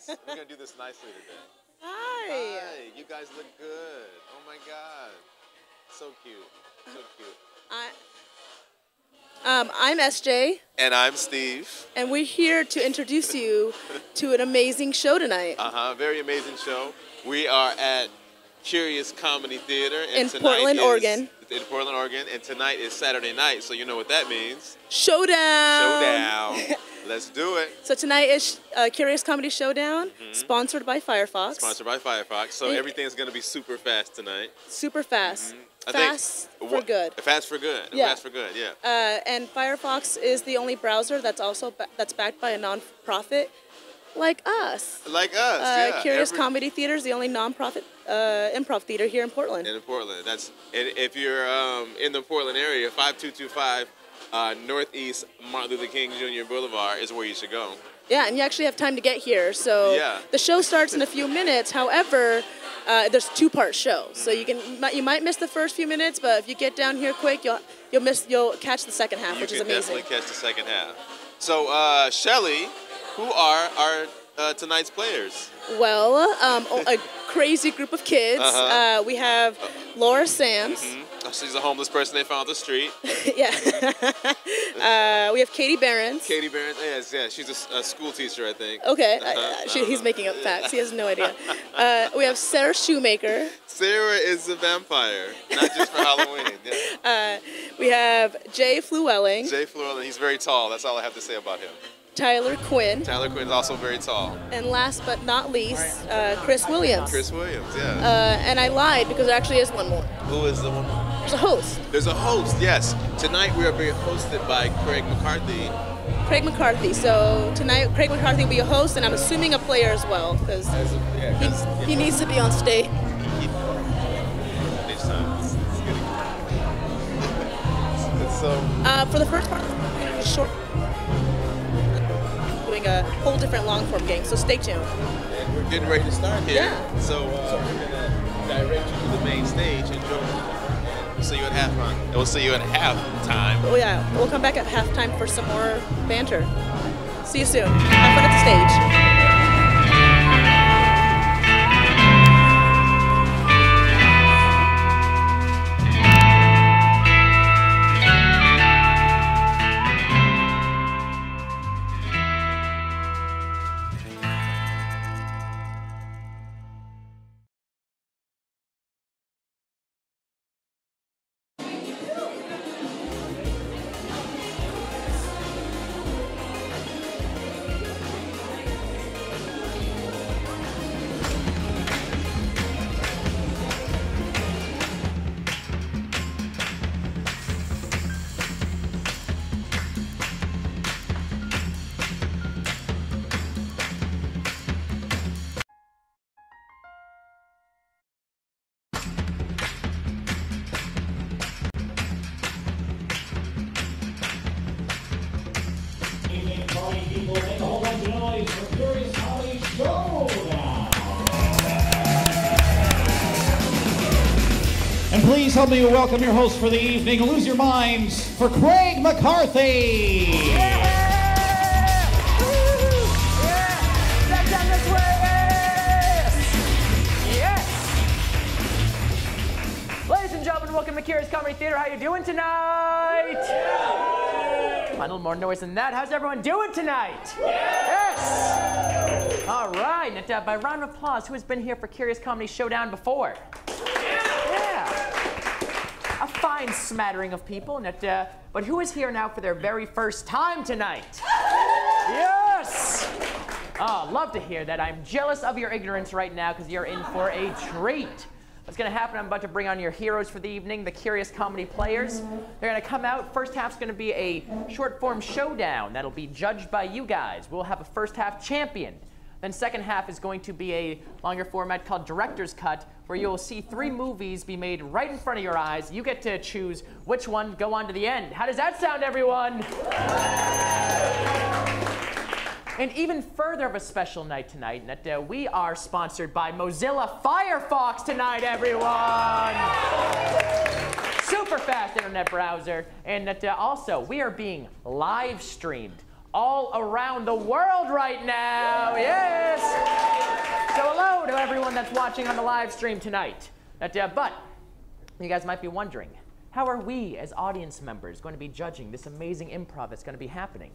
nice. We're gonna do this nicely today. Hi. Hi. You guys look good. Oh my God. So cute. So cute. I'm SJ. And I'm Steve. And we're here to introduce you to an amazing show tonight. Very amazing show. We are at Curious Comedy Theater in Portland, Oregon. In Portland, Oregon. And tonight is Saturday night, so you know what that means. Showdown. Showdown. Let's do it. So tonight is Curious Comedy Showdown, sponsored by Firefox. Sponsored by Firefox. So everything's going to be super fast tonight. Super fast. Fast for good. Fast for good. Yeah. Fast for good, yeah. And Firefox is the only browser that's also that's backed by a non-profit like us. Like us, yeah. Curious Comedy Theater is the only non-profit improv theater here in Portland. In Portland. And if you're in the Portland area, 5225 Northeast Martin Luther King Jr. Boulevard is where you should go. Yeah, and you actually have time to get here. So the show starts in a few minutes. However, there's a two-part show, so you might miss the first few minutes, but if you get down here quick, you'll catch the second half, which is amazing. You can definitely catch the second half. So, Shelly, who are our tonight's players? Well, a crazy group of kids. We have Laura Sams. She's a homeless person they found on the street. Yeah. We have Katie Behrens. Katie Behrens, yes, yeah. She's a school teacher, I think. Okay, he's making up facts. He has no idea. We have Sarah Shoemaker. Sarah is a vampire, not just for Halloween. Yeah. We have Jay Flewelling. Jay Flewelling, he's very tall. That's all I have to say about him. Tyler Quinn. Tyler Quinn is also very tall. And last but not least, Chris Williams. Chris Williams, yeah. And I lied because there actually is one more. Who is the one more? There's a host. There's a host, yes. Tonight we are being hosted by Craig McCarthy. Craig McCarthy. So tonight Craig McCarthy will be a host, and I'm assuming a player as well, because he needs to be on stage. For the first part, short. Doing a whole different long form game, so stay tuned. And we're getting ready to start here. Yeah. So we're gonna direct you to the main stage and we'll see you at halftime. We'll see you at halftime. Oh yeah, we'll come back at halftime for some more banter. See you soon. Have fun at the stage. People, make a whole bunch of noise for Curious Comedy Showdown. And please help me welcome your host for the evening. Lose your minds for Craig McCarthy. Yeah! Step down this way! Yes! Ladies and gentlemen, welcome to Curious Comedy Theater. How you doing tonight? Come on, a little more noise than that. How's everyone doing tonight? Yes! All right, and by round of applause, who has been here for Curious Comedy Showdown before? Yeah. A fine smattering of people, but who is here now for their very first time tonight? Yes! Oh, love to hear that. I'm jealous of your ignorance right now because you're in for a treat. What's going to happen, I'm about to bring on your heroes for the evening, the Curious Comedy players. They're going to come out. First half's going to be a short form showdown that'll be judged by you guys. We'll have a first half champion. Then second half is going to be a longer format called Director's Cut, where you'll see 3 movies be made right in front of your eyes. You get to choose which one go on to the end. How does that sound, everyone? And even further of a special night tonight, in that we are sponsored by Mozilla Firefox tonight, everyone! Super fast internet browser, and that also we are being live streamed all around the world right now. Yes! So hello to everyone that's watching on the live stream tonight. But you guys might be wondering, how are we as audience members going to be judging this amazing improv that's going to be happening?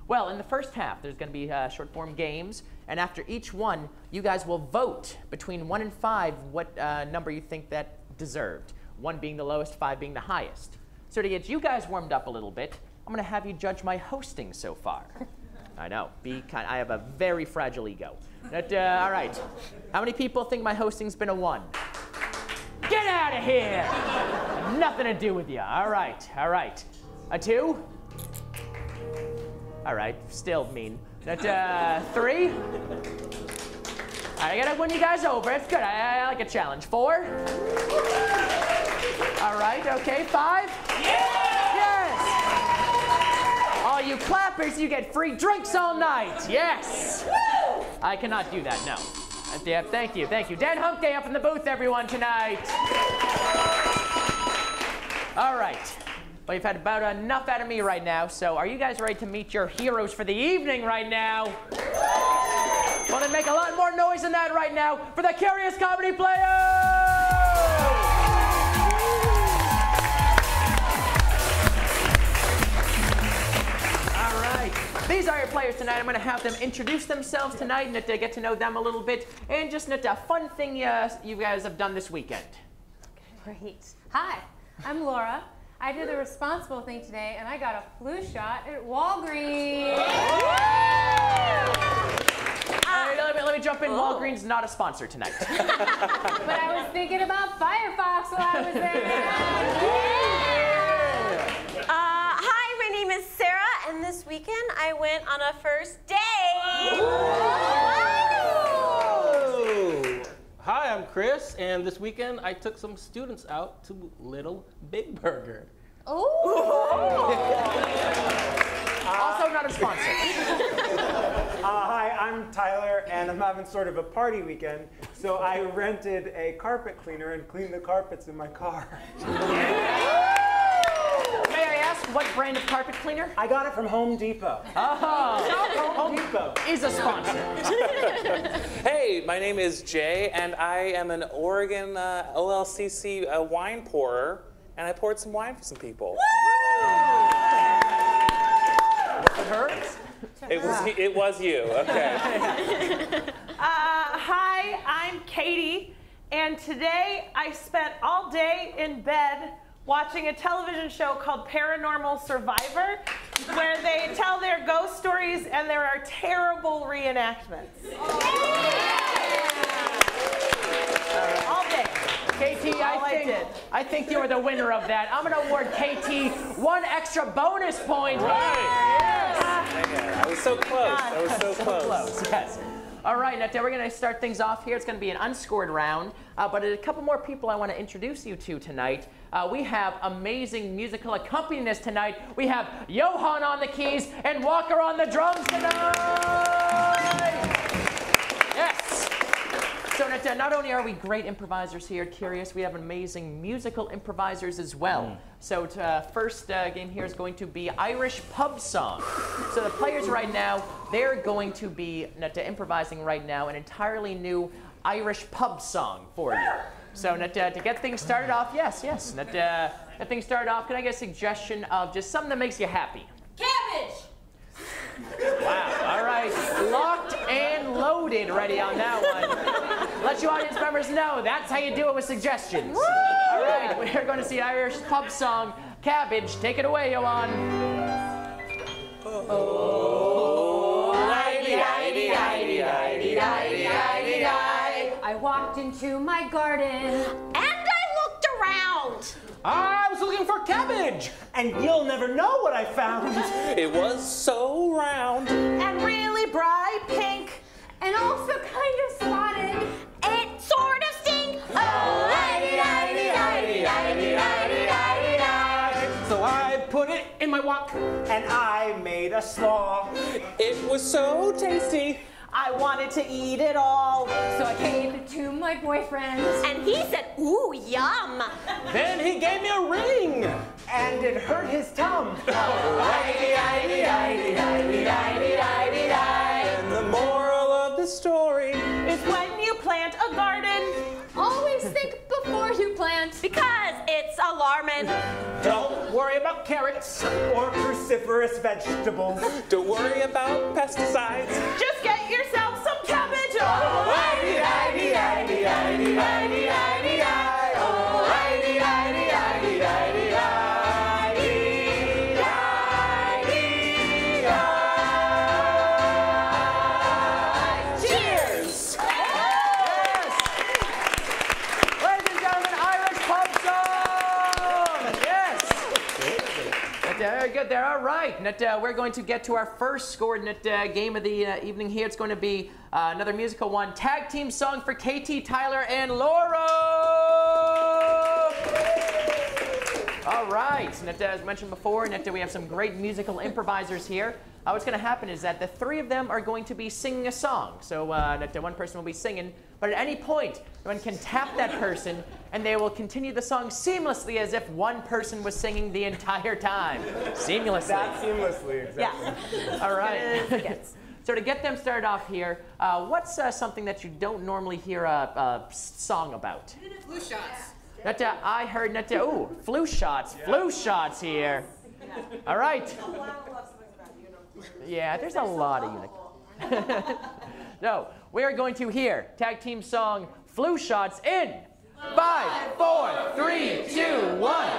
Well, in the first half, there's going to be short form games, and after each one, you guys will vote between 1 and 5 what number you think that deserved. 1 being the lowest, 5 being the highest. So to get you guys warmed up a little bit, I'm going to have you judge my hosting so far. I know, be kind. I have a very fragile ego. But, all right, how many people think my hosting's been a 1? Get out of here! Nothing to do with you. All right, all right. A 2? All right, still mean. That 3? I gotta win you guys over. It's good. I like a challenge. 4? All right. Okay. 5? Yes! All you clappers, you get free drinks all night. Yes. I cannot do that. No. Yeah, thank you. Thank you. Dan Humke up in the booth, everyone, tonight. All right. Well, you've had about enough out of me right now, so are you guys ready to meet your heroes for the evening right now? Well, then make a lot more noise than that right now for the Curious Comedy Players! All right. These are your players tonight. I'm going to have them introduce themselves tonight and get to know them a little bit, and just a fun thing you guys have done this weekend. Great. Hi, I'm Laura. I did the responsible thing today, and I got a flu shot at Walgreens. Let me jump in. Walgreens not a sponsor tonight. But I was thinking about Firefox while I was there. Hi, my name is Sarah, and this weekend I went on a first date. Hi, I'm Chris, and this weekend I took some students out to Little Big Burger. Also not a sponsor. Hi, I'm Tyler, and I'm having sort of a party weekend, so I rented a carpet cleaner and cleaned the carpets in my car. May I ask what brand of carpet cleaner? I got it from Home Depot. Oh, Home Depot is a sponsor. Hey, my name is Jay, and I am an Oregon OLCC wine pourer, and I poured some wine for some people. It was you. Okay. Hi, I'm Katie, and today I spent all day in bed watching a television show called Paranormal Survivor, where they tell their ghost stories and there are terrible reenactments. All day. KT, I think you were the winner of that. I'm going to award KT 1 extra bonus point. Right. Yes. I was so close. I was so close. Yes. All right, now we're going to start things off here. It's going to be an unscored round, but a couple more people I want to introduce you to tonight. We have amazing musical accompanist tonight. We have Johan on the keys and Walker on the drums tonight. Yes. So not only are we great improvisers here at Curious, we have amazing musical improvisers as well. So first game here is going to be Irish pub song. So the players right now, they're going to be improvising right now an entirely new Irish pub song for you. So to get things started off, yes. Get things started off, can I get a suggestion of just something that makes you happy? Cabbage! Wow, all right. Locked and loaded ready on that one. Let you audience members know that's how you do it with suggestions. Woo! All right, we're going to see Irish pub song, Cabbage. Take it away, Johan. I walked into my garden. And I looked around. I was looking for cabbage, and you'll never know what I found. It was so round. And really bright pink. And also kind of spotted. It sort of stinks. So I put it in my wok, and I made a slaw. It was so tasty. I wanted to eat it all. So I gave it to my boyfriend. And he said, ooh, yum. Then he gave me a ring. And it hurt his tum. And the moral of the story is when you plant a garden, always think before you plant. Because it's alarming. don't worry about carrots. Or cruciferous vegetables. Don't worry about pesticides. just get yourself some cabbage. Cheers! Ladies and gentlemen, Irish pub song! Yes! Very good there. All right. We're going to get to our first coordinate game of the evening here. It's going to be another musical one. Tag team song for KT, Tyler, and Laura! All right. As mentioned before, we have some great musical improvisers here. What's going to happen is that the three of them are going to be singing a song. So one person will be singing, but at any point, one can tap that person, and they will continue the song seamlessly as if one person was singing the entire time. Seamlessly. That seamlessly, exactly. Yeah. All right. So to get them started off here, what's something that you don't normally hear a song about? Flu shots. I heard, ooh, flu shots. Yeah. Flu shots here. All right. Yeah, there's a lot of unicorns. No, we are going to hear tag team song Flu Shots in 5, 4, 3, 2, 1.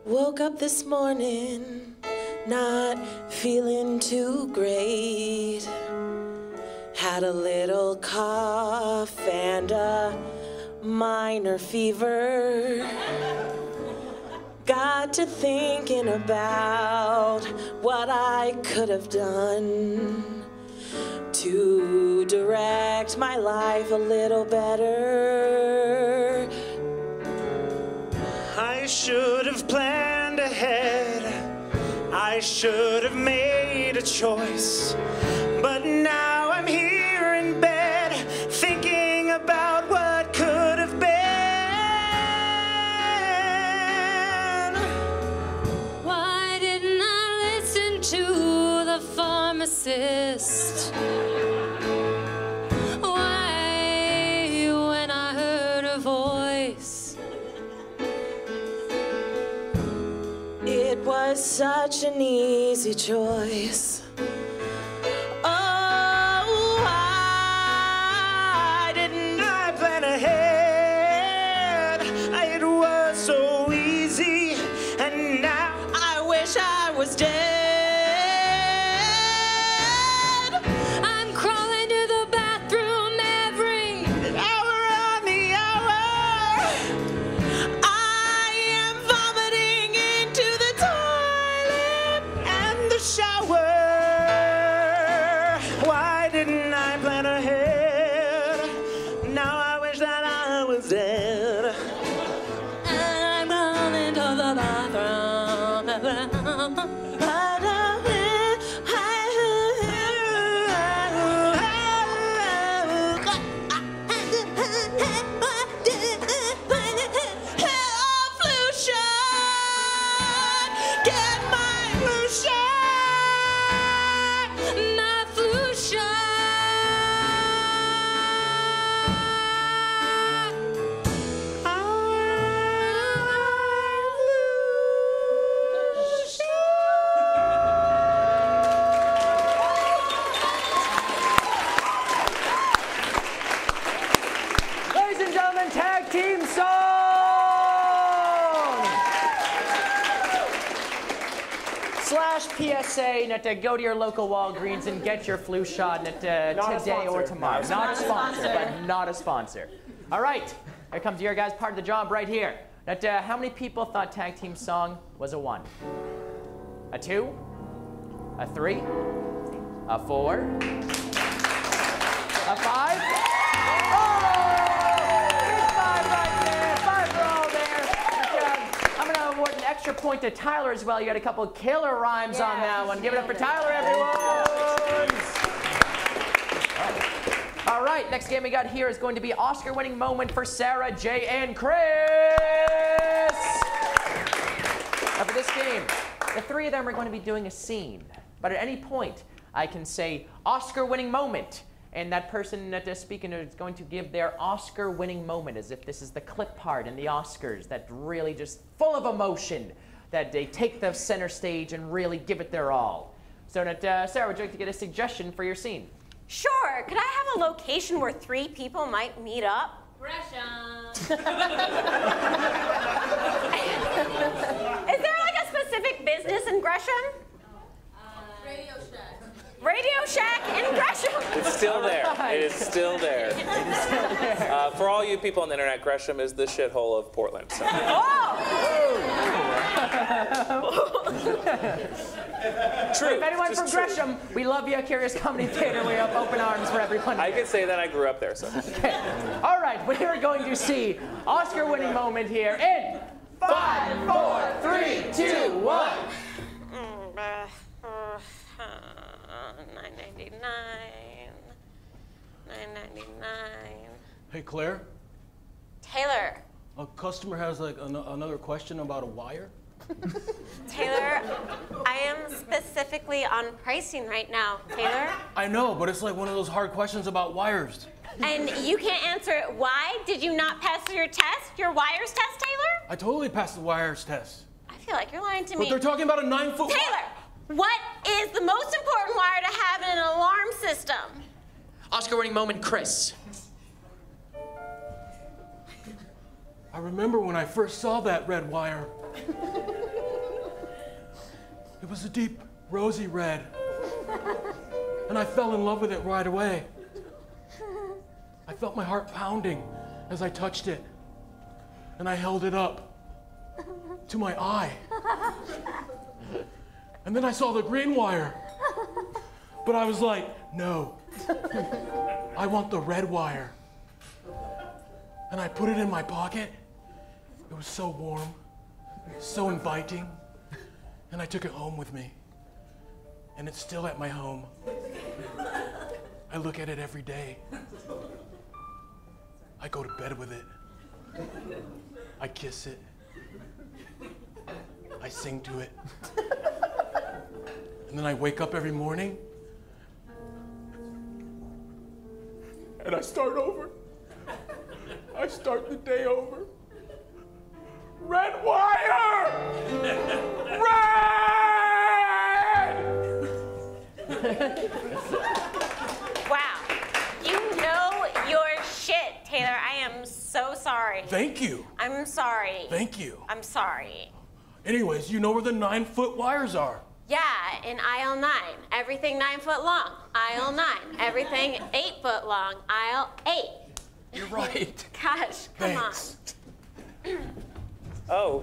Woke up this morning, not feeling too great. Had a little cough and a minor fever. Got to thinking about what I could have done to direct my life a little better. I should have planned ahead. I should have made a choice. But now I'm here in bed thinking about what could have been. Why didn't I listen to the pharmacist? Why, when I heard a voice? It was such an easy choice. Was dead. I'm crawling to the bathroom every hour on the hour. I am vomiting into the toilet and the shower. Why didn't I plan ahead? Now I wish that I was dead. I'm crawling to the bathroom. PSA, go to your local Walgreens and get your flu shot today or tomorrow. Not a sponsor, but not a sponsor. All right, here comes your guys' part of the job right here. How many people thought tag team song was a 1? A 2? A 3? A 4? A 5? Oh! Big 5 right there. 5 for all there. I'm going to award an extra point to Tyler as well. You had a couple killer rhymes on that one. Give it up for Tyler, everyone. All right, next game we got here is going to be Oscar-winning moment for Sarah, Jay, and Chris. Now for this game, the three of them are going to be doing a scene. But at any point, I can say Oscar-winning moment. And that person that is speaking is going to give their Oscar-winning moment as if this is the clip part in the Oscars that really just full of emotion, that they take the center stage and really give it their all. So that, Sarah, would you like to get a suggestion for your scene? Sure. Could I have a location where 3 people might meet up? Gresham. Is there like a specific business in Gresham? Radio Shack. Radio Shack in Gresham. It's still there. Right. It is still there. It is still there. For all you people on the internet, Gresham is the shithole of Portland. So. True. If anyone from Gresham, we love you at Curious Comedy Theater. We have open arms for everyone. I can say that I grew up there. So. Okay. All right, we are going to see Oscar-winning moment here in 5, 4, 3, 2, 1. 9.99. 9.99. Hey, Claire. Taylor. A customer has like another question about a wire. Taylor, I am specifically on pricing right now. Taylor. I know, but it's like one of those hard questions about wires. And you can't answer it. Why? Did you not pass your test? Your wires test, Taylor? I totally passed the wires test. I feel like you're lying to me. But they're talking about a 9-foot wire. Taylor, what is the most important wire to have in an alarm system? Oscar-winning moment, Chris. I remember when I first saw that red wire. It was a deep, rosy red. And I fell in love with it right away. I felt my heart pounding as I touched it. And I held it up to my eye. And then I saw the green wire. But I was like, no. I want the red wire. And I put it in my pocket. It was so warm, so inviting. And I took it home with me. And it's still at my home. I look at it every day. I go to bed with it. I kiss it. I sing to it. And then I wake up every morning and I start over. I start the day over. Red wire! Red! Wow. You know your shit, Taylor. I am so sorry. Thank you. I'm sorry. Thank you. I'm sorry. Anyways, you know where the 9-foot wires are. Yeah, in aisle 9. Everything 9 foot long. Aisle 9. Everything 8 foot long. Aisle 8. You're right. Gosh, come Thanks. on. Oh.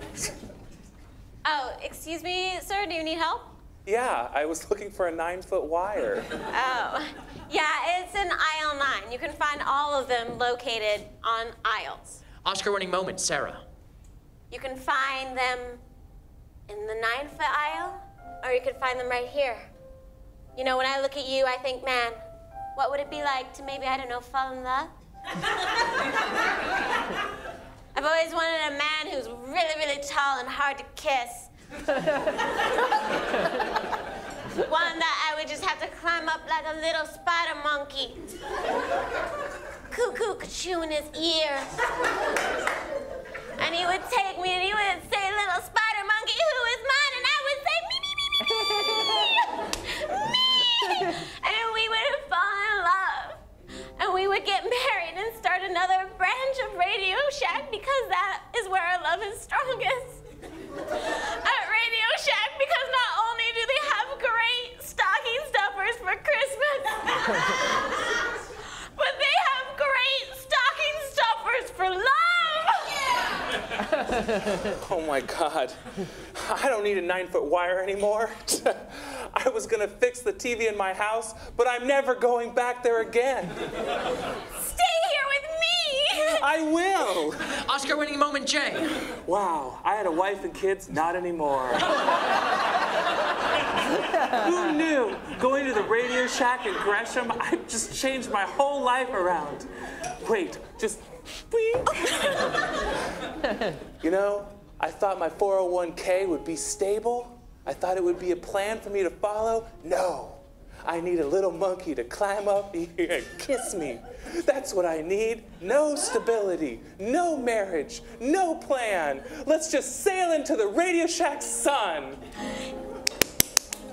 Oh, excuse me, sir, do you need help? Yeah, I was looking for a 9-foot wire. Oh, yeah, it's in aisle 9. You can find all of them located on aisles. Oscar-winning moment, Sarah. You can find them in the 9-foot aisle, or you can find them right here. You know, when I look at you, I think, man, what would it be like to maybe, I don't know, fall in love? I've always wanted a man who's really, really tall and hard to kiss. One that I would just have to climb up like a little spider monkey. Cuckoo could chew in his ear. And he would take me and he would say, little spider monkey, who is mine? And I would say, me, me, me, me, me, me. And we would fall in love. And we would get married and start another branch of Radio Shack because that is where our love is strongest. At Radio Shack, because not only do they have great stocking stuffers for Christmas, but they have great stocking stuffers for love! Oh my God. I don't need a 9-foot wire anymore. I was gonna fix the TV in my house, but I'm never going back there again. Stay here with me! I will. Oscar-winning moment, Jay. Wow, I had a wife and kids, not anymore. Who knew? Going to the Radio Shack in Gresham, I just changed my whole life around. Wait, just... You know, I thought my 401k would be stable. I thought it would be a plan for me to follow. No, I need a little monkey to climb up here and kiss me. That's what I need. No stability, no marriage, no plan. Let's just sail into the Radio Shack sun.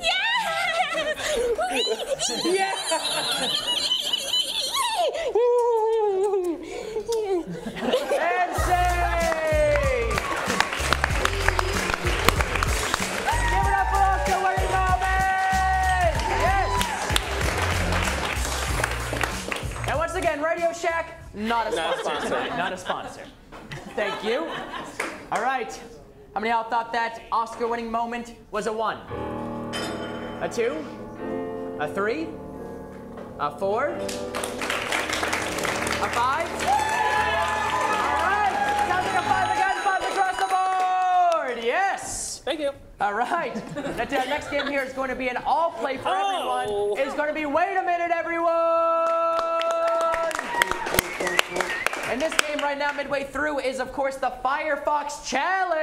Yes! Yeah! And save! Give it up for Oscar-winning moment! Yes! And once again, Radio Shack, not a sponsor tonight. Not a sponsor. Thank you. All right. How many of y'all thought that Oscar-winning moment was a 1? A 2? A 3? A 4? A 5? All right, sounds like a 5 again, 5 across the board. Yes. Thank you. All right. That next game here is going to be an all play for everyone. It's going to be wait a minute, everyone. And this game right now, midway through, is of course the Firefox Challenge.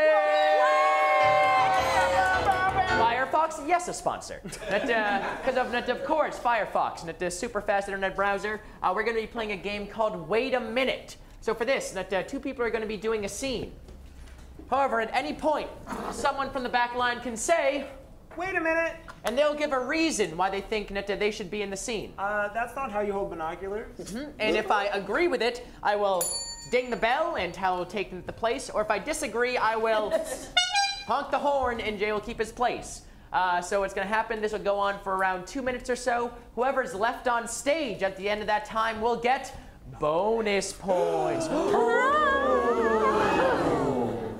Firefox, yes, a sponsor. Because of course, Firefox, and the super fast internet browser. We're going to be playing a game called Wait a Minute. So for this, two people are going to be doing a scene. However, at any point, someone from the back line can say, "Wait a minute," and they'll give a reason why they think that they should be in the scene. That's not how you hold binoculars. And if I agree with it, I will ding the bell and Hal will take the place. Or if I disagree, I will honk the horn and Jay will keep his place. So what's going to happen, this will go on for around 2 minutes or so. Whoever's left on stage at the end of that time will get bonus points. A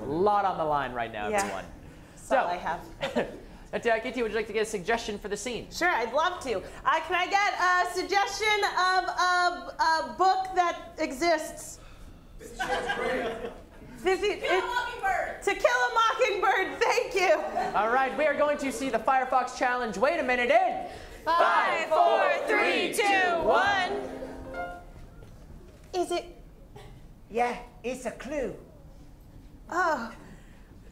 lot on the line right now, everyone. So I have. Kitty, would you like to get a suggestion for the scene? Sure, I'd love to. Can I get a suggestion of a book that exists? To Kill a Mockingbird. To Kill a Mockingbird, thank you. All right, we are going to see the Firefox Challenge. Wait a minute in 5, 4, 3, 2, 1. Is it? Yeah, it's a clue. Oh,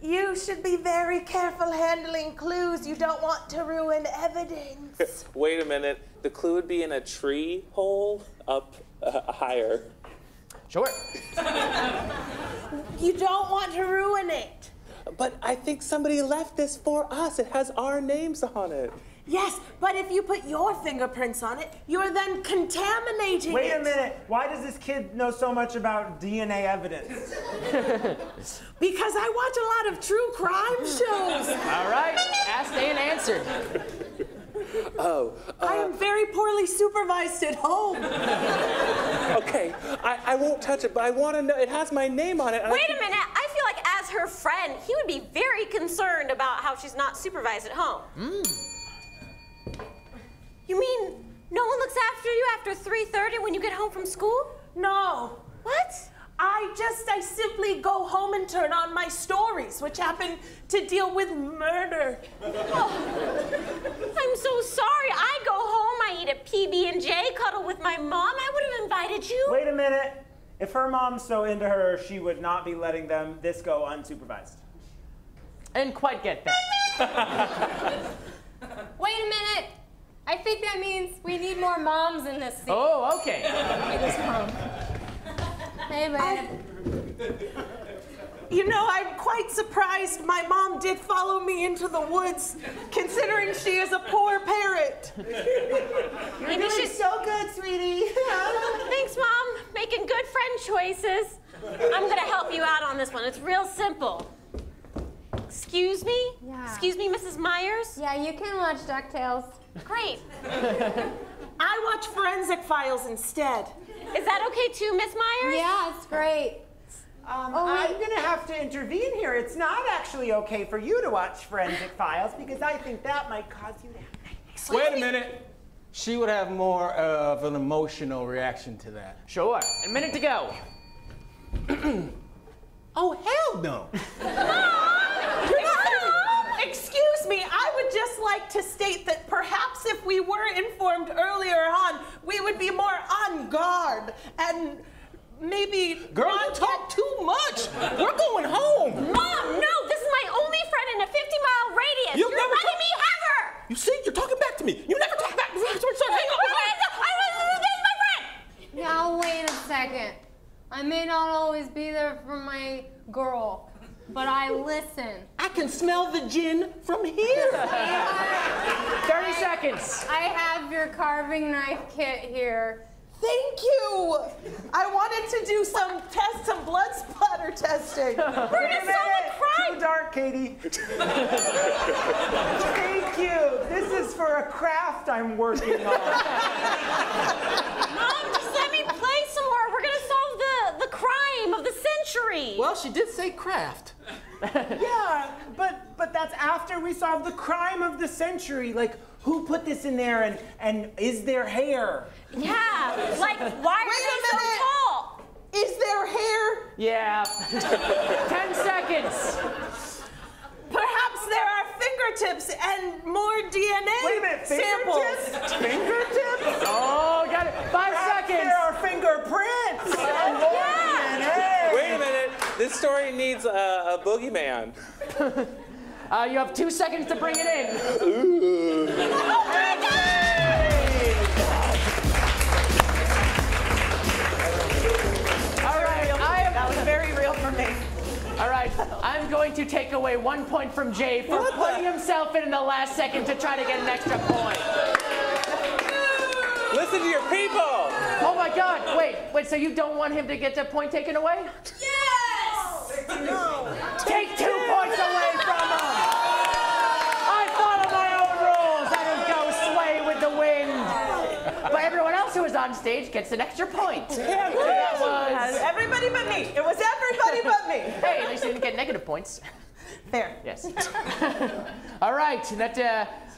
you should be very careful handling clues. You don't want to ruin evidence. Wait a minute. The clue would be in a tree hole up higher. Sure. You don't want to ruin it. But I think somebody left this for us. It has our names on it. Yes, but if you put your fingerprints on it, you're then contaminating it. Wait a minute. Why does this kid know so much about DNA evidence? Because I watch a lot of true crime shows. All right, asked and answered. I am very poorly supervised at home. Okay, I won't touch it, but I want to know. It has my name on it. Wait a minute. I feel like as her friend, he would be very concerned about how she's not supervised at home. You mean no one looks after you after 3:30 when you get home from school? No. What? I simply go home and turn on my stories, which happen to deal with murder. Oh, I'm so sorry. I go home, I eat a PB&J, cuddle with my mom. I would have invited you. Wait a minute. If her mom's so into her, she would not be letting this go unsupervised. I didn't quite get that. Wait a minute. I think that means we need more moms in this scene. Oh, okay. This mom. Hey, babe. You know, I'm quite surprised my mom did follow me into the woods, considering she is a poor parent. You're doing so good, sweetie. Thanks, Mom. Making good friend choices. I'm going to help you out on this one. It's real simple. Excuse me? Yeah. Excuse me, Mrs. Myers? Yeah, you can watch DuckTales. Great. I watch Forensic Files instead. Is that okay too, Miss Myers? Yeah, it's great. I'm gonna have to intervene here. It's not actually okay for you to watch Forensic Files because I think that might cause you to have nightmares. Wait a minute. She would have more of an emotional reaction to that. Sure. A minute to go. Oh, hell no. Excuse me, I would just like to state that perhaps if we were informed earlier on, we would be more on guard and maybe... Girl, you talk too much. We're going home. Mom, no, this is my only friend in a 50-mile radius. You'll You're never letting me have her. You see, you're talking back to me. You never talk back to me. Hang on. Now, wait a second. I may not always be there for my girl, but I listen. I can smell the gin from here. 30 seconds. I have your carving knife kit here. Thank you. I wanted to do some blood splatter testing. We're gonna solve a crime. Too dark, Katie. Thank you. This is for a craft I'm working on. Mom, just let me play some more. We're gonna solve the crime of the century. Well, she did say craft. Yeah, but that's after we solve the crime of the century. Like, who put this in there and is there hair? Yeah, like, why are they so tall? Is there hair? Yeah. 10 seconds. Perhaps there are fingertips and more DNA Wait a minute, samples. Fingertips? Oh, got it. 5 seconds. There are fingerprints. Wait a minute. This story needs a boogeyman. You have 2 seconds to bring it in. Ooh. Oh my God! All right, that was very real for me. All right, I'm going to take away 1 point from Jay for putting himself in the last second to try to get an extra point. Listen to your people. Oh my God! Wait. So you don't want him to get a point taken away? Yes! No. Take 2 points away from him. I thought of my own rules. I don't go sway with the wind. But everyone else who was on stage gets an extra point. That was everybody but me. It was everybody but me. Hey, at least you didn't get negative points. There. Yes. All right.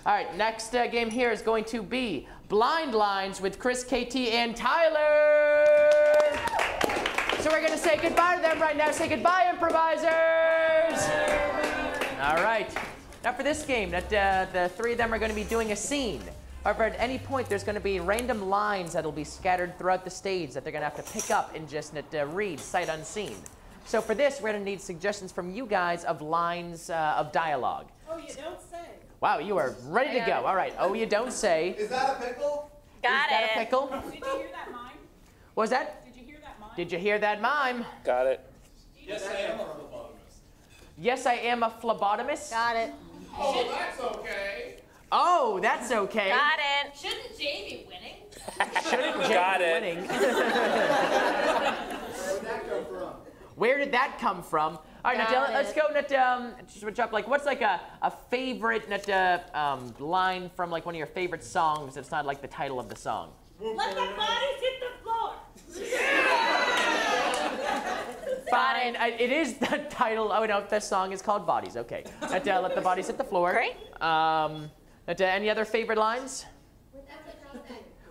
All right. Next game here is going to be Blind Lines with Chris, KT, and Tyler. So we're going to say goodbye to them right now. Say goodbye, improvisers. All right. Now for this game, the 3 of them are going to be doing a scene. However, at any point, there's going to be random lines that will be scattered throughout the stage that they're going to have to pick up and just read sight unseen. So for this, we're going to need suggestions from you guys of lines of dialogue. Oh, you don't say. Wow, you are ready to go. All right. Oh, you don't say. Is that a pickle? Got Is that a pickle? Did you hear that mime? What was that? Did you hear that mime? Did you hear that mime? Got it. Yes, I am a phlebotomist. Yes, I am a phlebotomist. Got it. Oh, that's okay. Oh, that's okay. Got it. Shouldn't Jay be winning? Shouldn't Jay Got be it. winning? Where'd that come from? Where did that come from? All right, Got let's it. go. Switch up. Like, what's like a favorite line from like one of your favorite songs that's not like the title of the song? Let the bodies hit the floor. Fine. It is the title. Oh no, the song is called Bodies. Okay. Let the bodies hit the floor. Great. Any other favorite lines?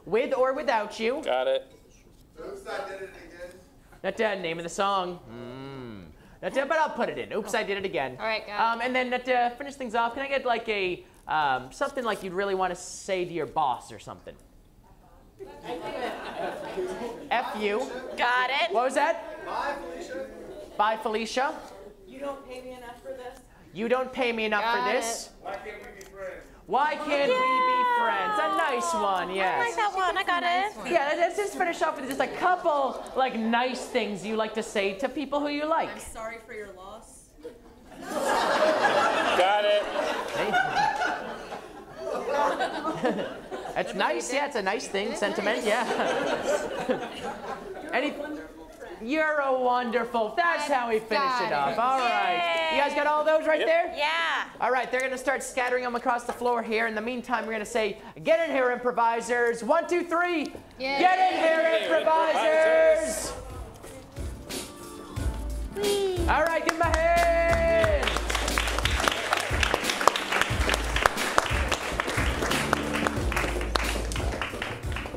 With or without you. Got it. Oops, I did it again. Name of the song. But I'll put it in. Oops, I did it again. All right, got And then to finish things off, can I get like a something like you'd really want to say to your boss or something? F you. Got it. What was that? Bye, Felicia. Bye, Felicia. You don't pay me enough for this? You don't pay me enough for Got this. Why can't we be friends? Why can't we be friends? A nice one, I yes. like that one. I got it. Yeah, let's just finish off with just a couple like nice things you like to say to people who you like. I'm sorry for your loss. Got it. That's nice. Yeah, it's a nice thing. Sentiment. Yeah. You're a wonderful. That's how we finish it off. All right. You guys got all those right there? Yeah. All right. They're gonna start scattering them across the floor here. In the meantime, we're gonna say, "Get in here, improvisers! 1, 2, 3. Yay. Get in here, improvisers!" All right. Give them a hand.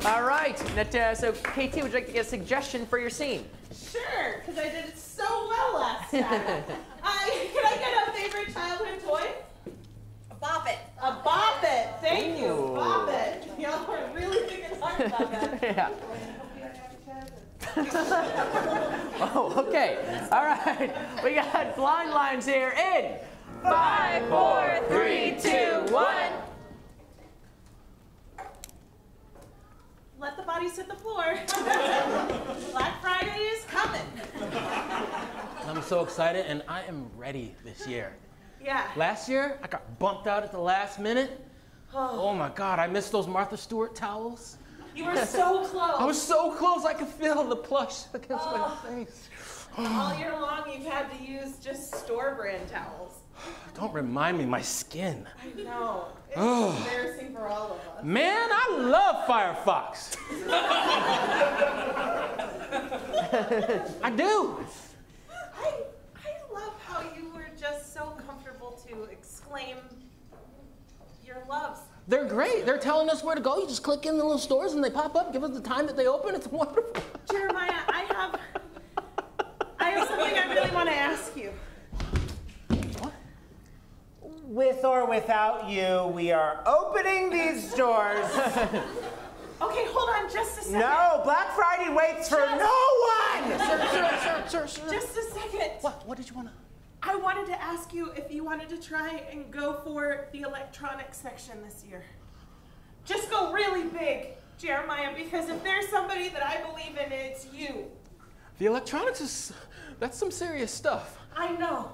All right. right. So, KT, would you like to get a suggestion for your scene? Sure, because I did it so well last time. Can I get a favorite childhood toy? A bop it. A bop it. Thank you. Bop it. Y'all are really thinking hard about that. Yeah. Oh, okay. All right. We got blind lines here in 5, 4, 3, 2, 1. Let the bodies hit the floor. Black Friday is coming. I'm so excited, and I am ready this year. Yeah. Last year, I got bumped out at the last minute. Oh my God, I missed those Martha Stewart towels. You were so close. I was so close, I could feel the plush against my face. All year long, you've had to use just store brand towels. Don't remind me, my skin. I know. It's embarrassing for all of us. Man, I love Firefox. I do. I love how you were just so comfortable to exclaim your loves. They're great. They're telling us where to go. You just click in the little stores and they pop up, give us the time that they open. It's wonderful. Jeremiah, I have something I really want to ask you. With or without you, we are opening these doors. Okay, hold on just a second. No, Black Friday waits for no one! Sir. Just a second. What did you want to? I wanted to ask you if you wanted to try and go for the electronics section this year. Just go really big, Jeremiah, because if there's somebody that I believe in, it's you. The electronics that's some serious stuff. I know.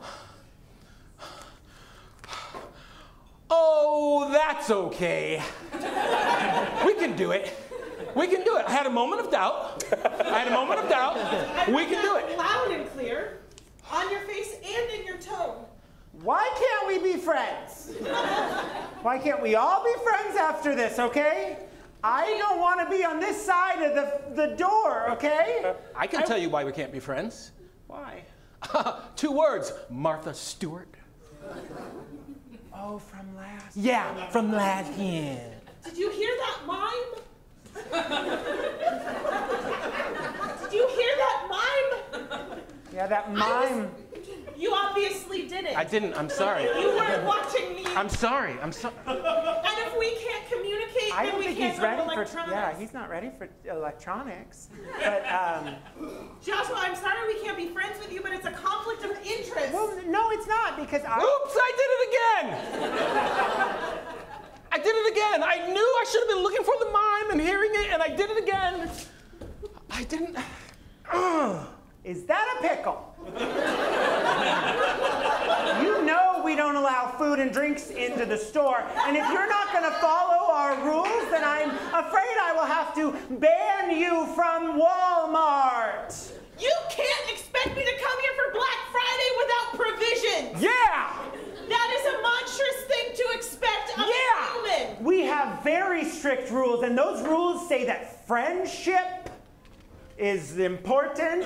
Oh, that's okay. We can do it. We can do it. I had a moment of doubt. We can do it. Loud and clear, on your face and in your tone. Why can't we be friends? Why can't we all be friends after this, okay? I don't want to be on this side of the door, okay? I can tell you why we can't be friends. Why? 2 words, Martha Stewart. Oh, from last. Yeah, from last year. Did you hear that mime? Did you hear that mime? Yeah, that mime. You obviously didn't. I didn't. I'm sorry. You weren't watching me. I'm sorry. And if we can't communicate, I then don't we think can't he's go ready to for. electronics. Yeah, he's not ready for electronics. But Joshua, I'm sorry we can't be friends with you, but it's a conflict of interest. well, no, it's not because I. Oops! I did it again. I did it again. I knew I should have been looking for the mime and hearing it, and I did it again. I didn't. Is that a pickle? You know we don't allow food and drinks into the store, and if you're not going to follow our rules, then I'm afraid I will have to ban you from Walmart. You can't expect me to come here for Black Friday without provisions. Yeah! That is a monstrous thing to expect of a human. We have very strict rules, and those rules say that friendship is important,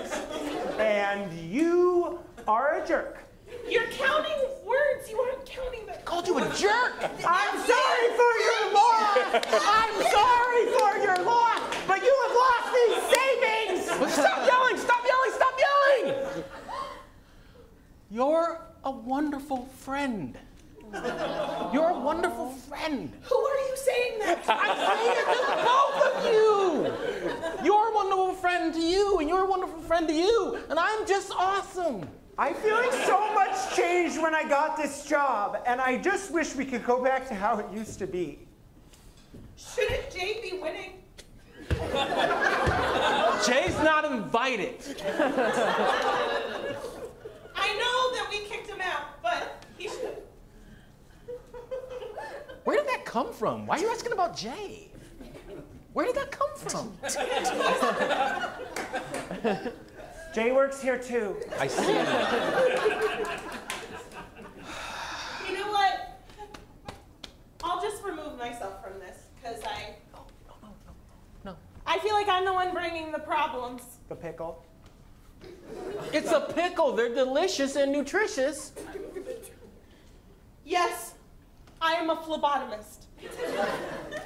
and you are a jerk. You're counting words. You aren't counting them. Called you a jerk. I'm sorry for your loss. I'm sorry for your loss, but you have lost these savings. Stop yelling! Stop yelling! Stop yelling! You're a wonderful friend. You're a wonderful friend. Who are you saying that to? I'm saying it to both of you. You're a wonderful friend to you, and you're a wonderful friend to you, and I'm just awesome. I'm feeling so much changed when I got this job, and I just wish we could go back to how it used to be. Shouldn't Jay be winning? Jay's not invited. I know that we kicked him out, but he should. Where did that come from? Why are you asking about Jay? Where did that come from? Jay works here too. I see. You know what? I'll just remove myself from this, because No. I feel like I'm the one bringing the problems. The pickle. It's a pickle. They're delicious and nutritious. Yes, I am a phlebotomist.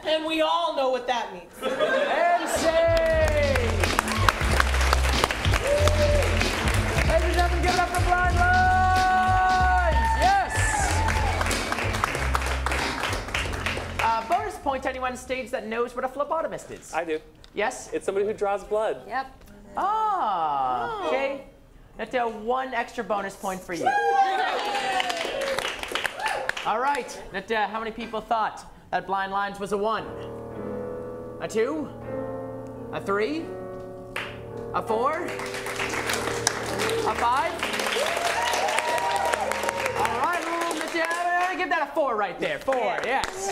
And we all know what that means. And save! Ladies and gentlemen, give it up for Blind Lines! Yes! Bonus point to anyone on stage that knows what a phlebotomist is. I do. Yes? It's somebody who draws blood. Yep. Ah, okay. That's one extra bonus point for you. All right. How many people thought that Blind Lines was a 1? A 2? A 3? A 4? A 5? All right. Give that a 4 right there. 4, yes.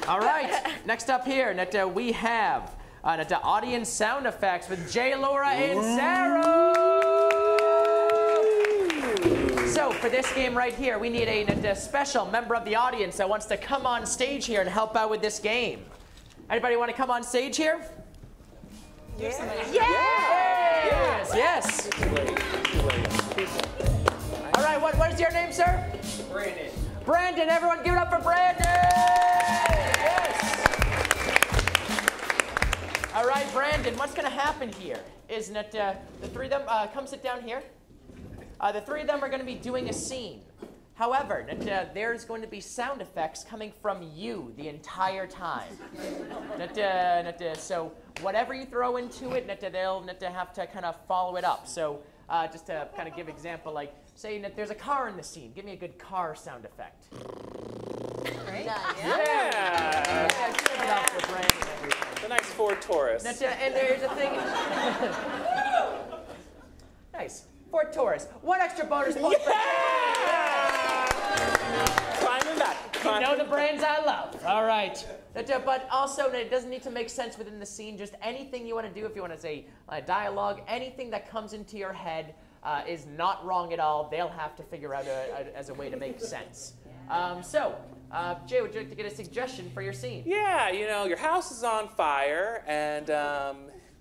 All right. Next up here, we have audience sound effects with Jay, Laura, and Sarah. So for this game right here, we need a special member of the audience that wants to come on stage here and help out with this game. Anybody want to come on stage here? Yes. Yes. All right, what is your name, sir? Brandon. Brandon, everyone give it up for Brandon! Yes! All right, Brandon, what's going to happen here is that the three of them, come sit down here. The three of them are going to be doing a scene. However, there's going to be sound effects coming from you the entire time. So whatever you throw into it, they'll have to kind of follow it up. So just to kind of give example, like say that there's a car in the scene. Give me a good car sound effect. Right? Yeah. Give it up for Brandon. The nice Ford Taurus. And there's a thing. Nice. Ford Taurus. 1 extra bonus point. Climbing back. You know the brands I love. All right. But also, it doesn't need to make sense within the scene. Just anything you want to do, if you want to say dialogue, anything that comes into your head is not wrong at all. They'll have to figure out as a way to make sense. Jay, would you like to get a suggestion for your scene? Yeah, your house is on fire, and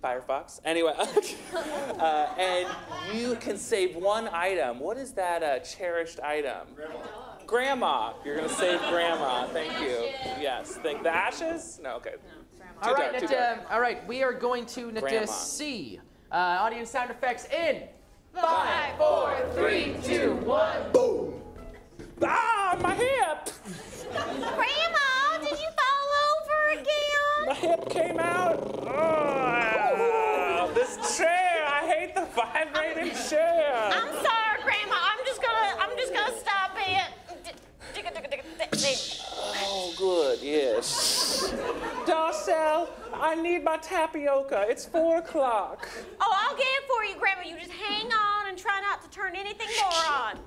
Firefox. Anyway, and you can save one item. What is that cherished item? Grandma. You're going to save Grandma. Thank you. Yes. Think the ashes? No, okay. All right, we are going to see audience sound effects in 5, 4, 3, 2, 1. Boom. Ah, my hip. Grandma, did you fall over again? My hip came out. Oh, this chair. I hate the vibrating chair. I'm sorry, Grandma. I'm just gonna stop it. Oh, good. Yes. Darcel, I need my tapioca. It's 4 o'clock. Oh, I'll get it for you, Grandma. You just hang on and try not to turn anything more on.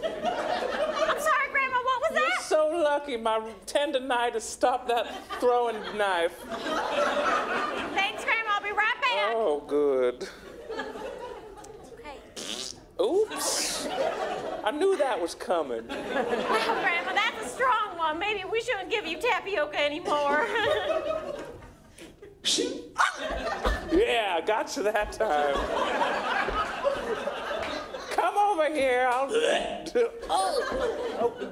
I'm sorry, Grandma, what was that? You're so lucky my tendonitis stopped that throwing knife. Thanks, Grandma. I'll be right back. Oh, good. Okay. Oops. I knew that was coming. Well, Grandma, that's a strong one. Maybe we shouldn't give you tapioca anymore. Yeah, got you that time. Come over here. Oh,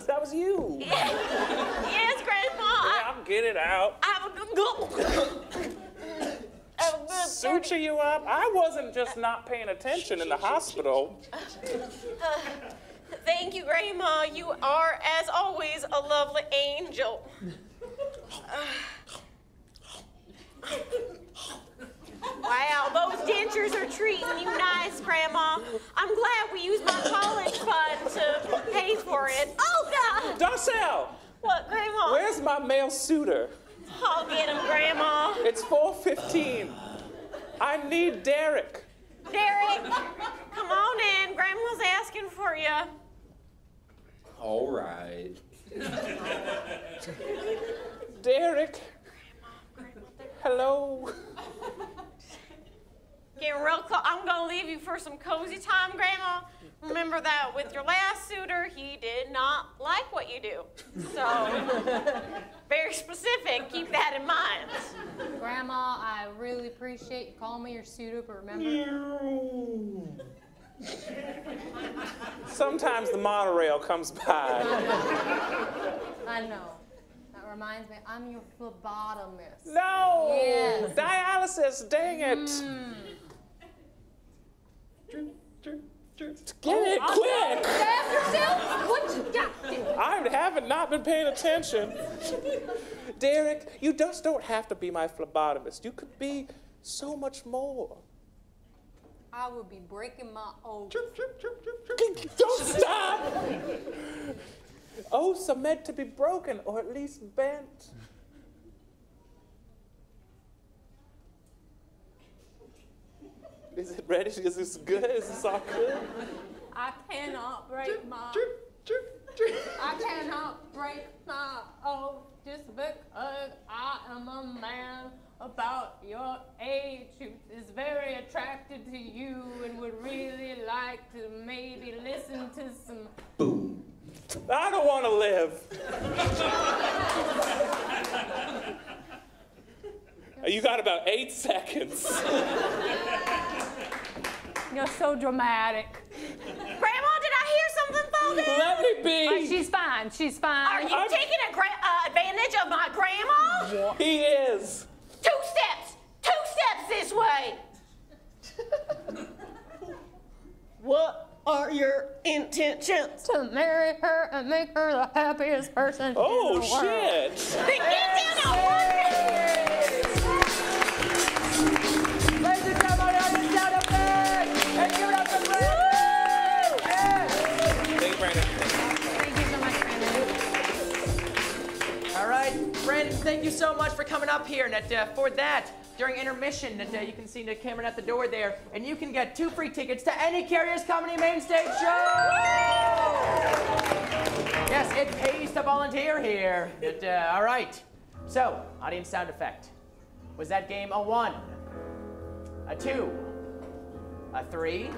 that was you. Yes, Grandma. Yeah, I'll get it out. Suture you up? I wasn't just not paying attention in the hospital. Thank you, Grandma. You are, as always, a lovely angel. Wow, those dentures are treating you nice, Grandma. I'm glad we used my college fund to pay for it. Oh, God! Darcel! What, Grandma? Where's my male suitor? I'll get him, Grandma. It's 4:15. I need Derek. Derek, come on in. Grandma's asking for you. All right. Derek. Hello. Getting real close. I'm going to leave you for some cozy time, Grandma. Remember that with your last suitor, he did not like what you do. So, very specific. Keep that in mind. Grandma, I really appreciate you calling me your suitor, but remember... Sometimes the monorail comes by. I know. That reminds me, I'm your phlebotomist. No! Yes. Dialysis, dang it! Get it quick! Stab yourself? What you got? I haven't not been paying attention. Derek, you just don't have to be my phlebotomist. You could be so much more. I will be breaking my oath. Don't stop! Oaths are meant to be broken, or at least bent. Is it ready? Is this good? Is this all good? I cannot break my oath just because I am a man about your age who is very attracted to you and would really like to maybe listen to some. Boom. I don't want to live. You got about 8 seconds. You're so dramatic. Grandma, did I hear something fall down? Let me be. Oh, she's fine. She's fine. Are you taking advantage of my grandma? He is. 2 steps. 2 steps this way. What are your intentions? To marry her and make her the happiest person in the world. Shit. Then get down on one knee. Ladies and gentlemen, on the sound effect, and give it up for Brandon! Thank you, Brandon. Thank you so much, Brandon. All right, Brandon, thank you so much for coming up here. And for that, during intermission, you can see the camera at the door there, and you can get 2 free tickets to any Curious Comedy main stage show. Yes, it pays to volunteer here. All right. So, audience sound effect. Was that game a 1, a 2, a 3,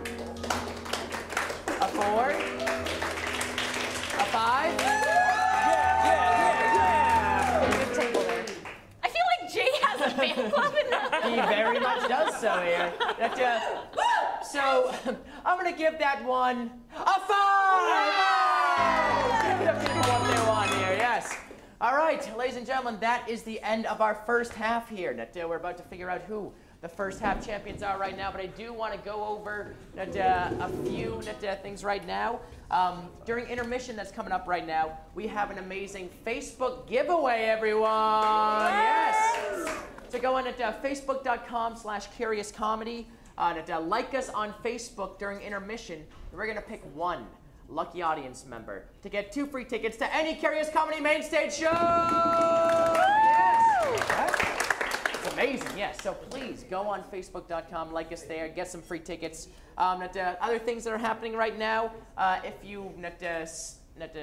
a 4, a 5? Good table there. I feel like Jay has a fan club in that. He very much does so here. So, I'm going to give that one a 5! Give it up to people up there on here, yes. All right, ladies and gentlemen, that is the end of our first half here. We're about to figure out who the first half champions are right now, but I do want to go over a few things right now. During intermission that's coming up right now, we have an amazing Facebook giveaway, everyone. Yes. So go on at facebook.com/CuriousComedy and like us on Facebook during intermission. And we're going to pick one lucky audience member to get 2 free tickets to any Curious Comedy main stage show. Yes. It's amazing, yes. So please go on Facebook.com, like us there, get some free tickets. Other things that are happening right now, if you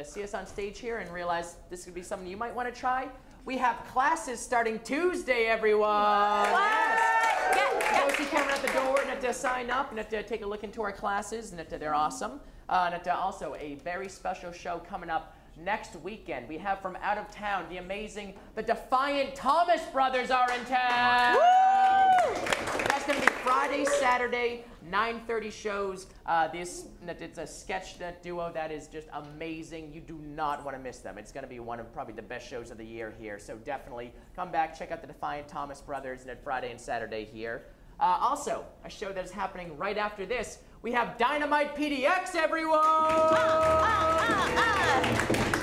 see us on stage here and realize this could be something you might want to try, we have classes starting Tuesday, everyone. Yes. Go see Cameron at the door and sign up and take a look into our classes, and they're awesome. And also a very special show coming up next weekend. We have from out of town the Defiant Thomas Brothers are in town. Woo! That's going to be Friday, Saturday, 9:30 shows. It's a sketch duo that is just amazing. You do not want to miss them. It's going to be one of probably the best shows of the year here. So definitely come back, check out the Defiant Thomas Brothers and Friday and Saturday here. Also, a show that is happening right after this. We have Dynamite PDX, everyone!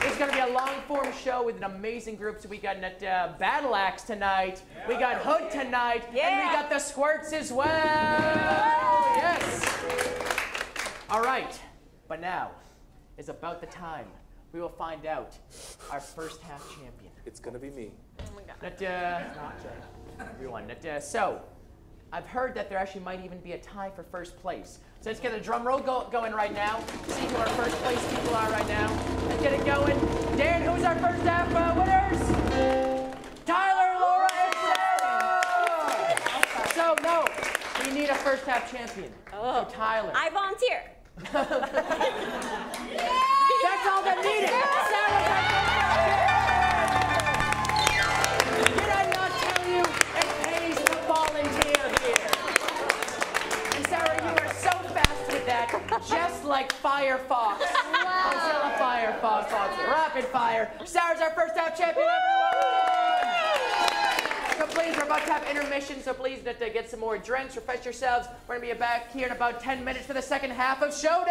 It's going to be a long-form show with an amazing group. So we got Battle Axe tonight, we got Hood tonight, and we got the Squirts as well! Yes! All right, but now is about the time we will find out our first half champion. It's going to be me. Oh my God. Everyone, so I've heard that there actually might even be a tie for first place. So let's get a drum roll going right now. See who our first place people are right now. Let's get it going. Dan, who's our first half winners? Tyler, Laura, and Sarah. So no, we need a first half champion. So Tyler. I volunteer. That's all that needed. Sarah, did I not tell you it pays to volunteer here? And Sarah, you are so fast with that. rapid fire. Sarah's our first half champion, everyone! So please, we're about to have intermission, so please get some more drinks, refresh yourselves. We're gonna be back here in about 10 minutes for the second half of Showdown!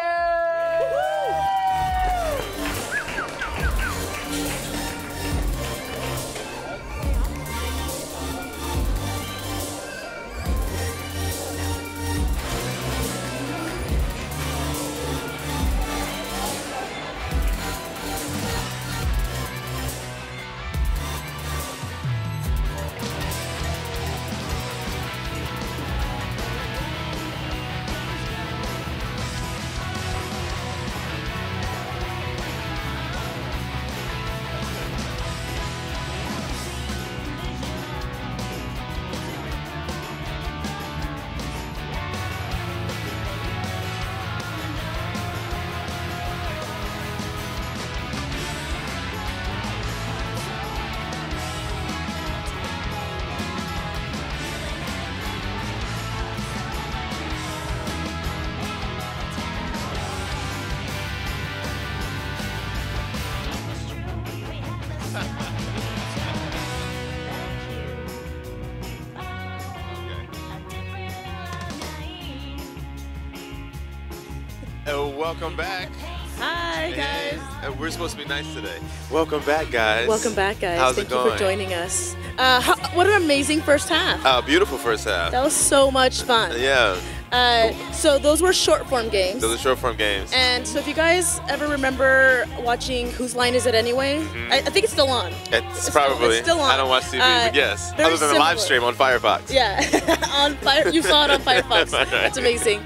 Welcome back. Hi, guys. We're supposed to be nice today. Welcome back, guys. Welcome back, guys. How's Thank it going? you for joining us. What an amazing first half. Beautiful first half. That was so much fun. Yeah. So those were short form games. Those are short form games. And so if you guys ever remember watching Whose Line Is It Anyway? I think it's still on. It's probably. It's still on. I don't watch TV, but yes. Other than the live stream on Firefox. Yeah. You saw it on Firefox. That's amazing.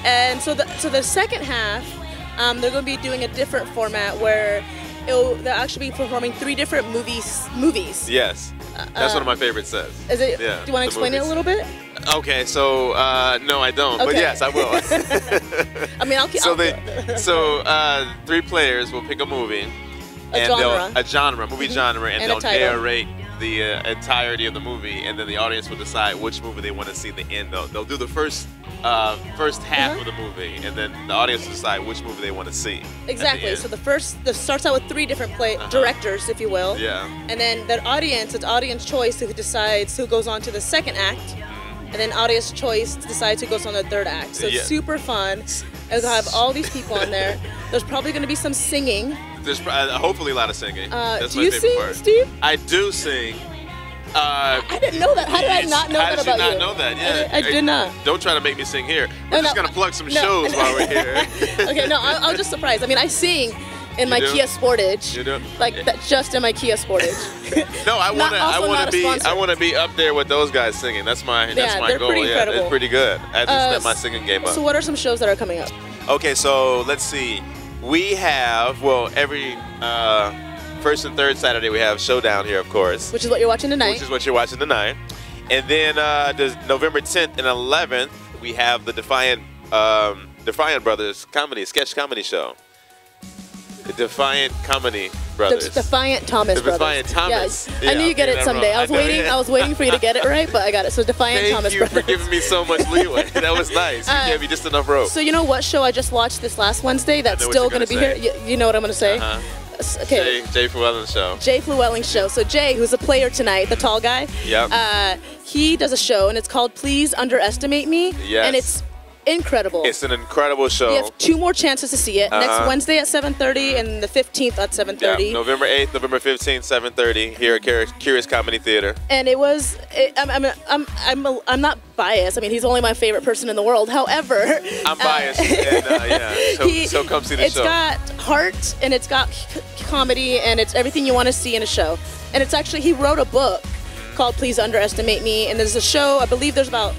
And so the second half, they're going to be doing a different format where they'll actually be performing 3 different movies. Yes. That's one of my favorite sets. Is it? Yeah, do you want to explain it a little bit? Okay, so no, I don't. But yes, I will. I mean, I'll keep. So 3 players will pick a movie, a genre, movie genre, and they'll title. narrate the entirety of the movie, and then the audience will decide which movie they want to see at the end. They'll do the first half of the movie, and then the audience will decide which movie they want to see. Exactly. So this starts out with 3 different directors, if you will. Yeah. And then it's audience choice who decides who goes on to the second act, and then audience choice decides who goes on the third act. So it's super fun. And we'll have all these people on there. There's probably going to be some singing. There's hopefully a lot of singing. That's do my you favorite sing, part. Steve? I do sing. I didn't know that. How did I not know that about you? How did you not know that? Yeah. I did not. Don't try to make me sing here. We're just going to plug some shows while we're here. Okay, no, I was just surprised. I mean, I sing in my Kia Sportage. You do? Like just in my Kia Sportage. No, I want to be up there with those guys singing. That's my they're goal. Pretty incredible. It's pretty good. I have to step my singing game up. So what are some shows that are coming up? Okay, so let's see. We have every first and third Saturday we have Showdown here, of course. Which is what you're watching tonight. And then November 10th and 11th we have the Defiant Brothers sketch comedy show. The Defiant Comedy Brothers. The Defiant Thomas Brothers. Defiant Thomas. Yeah. I knew you'd get it someday. I was waiting for you to get it right, but I got it. So Defiant Thomas Brothers. Thank you for giving me so much leeway. That was nice. You gave me just enough rope. So you know what show I just watched this last Wednesday that's still going to be here? You know what I'm going to say? Okay. Jay Flewelling show. Jay Flewelling show. So Jay, who's a player tonight, the tall guy. Yep. He does a show, and it's called Please Underestimate Me. Yes. And it's incredible. It's an incredible show. You have 2 more chances to see it. Next Wednesday at 7:30 and the 15th at 7:30. Yeah, November 8th, November 15th, 7:30 here at Curious Comedy Theater. And it was. I'm not biased. I mean, he's only my favorite person in the world. However, I'm biased. And, so come see the show. It's got heart and it's got comedy and it's everything you want to see in a show. And it's actually he wrote a book called Please Underestimate Me. And there's a show. I believe there's about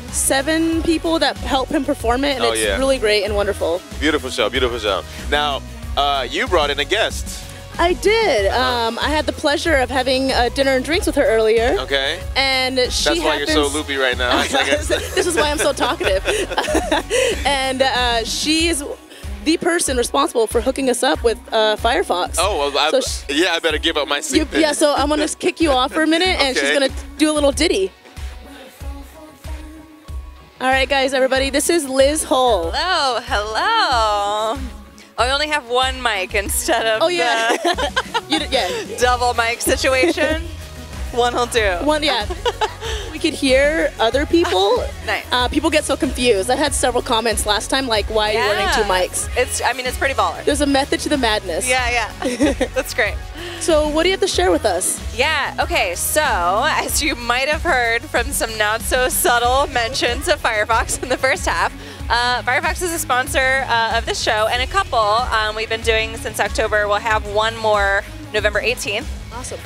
7 people that help him perform it, and it's really great and wonderful. Beautiful show, beautiful show. Now, you brought in a guest. I did. I had the pleasure of having dinner and drinks with her earlier. Okay. And she That's why you're so loopy right now. This is why I'm so talkative. And she is the person responsible for hooking us up with Firefox. Oh, well, I better give up my seat then. Yeah, so I'm going to kick you off for a minute, and she's going to do a little ditty. All right, guys, everybody, this is Liz Hull. Hello. I only have one mic instead of the double mic situation. One will do. One, yeah. We could hear other people. Nice. People get so confused. I had several comments last time, like, why are you wearing two mics? It's pretty baller. There's a method to the madness. Yeah. That's great. So what do you have to share with us? Yeah, okay, so as you might have heard from some not so subtle mentions of Firefox in the first half, Firefox is a sponsor of this show, and a couple we've been doing since October. We'll have one more November 18th. Awesome.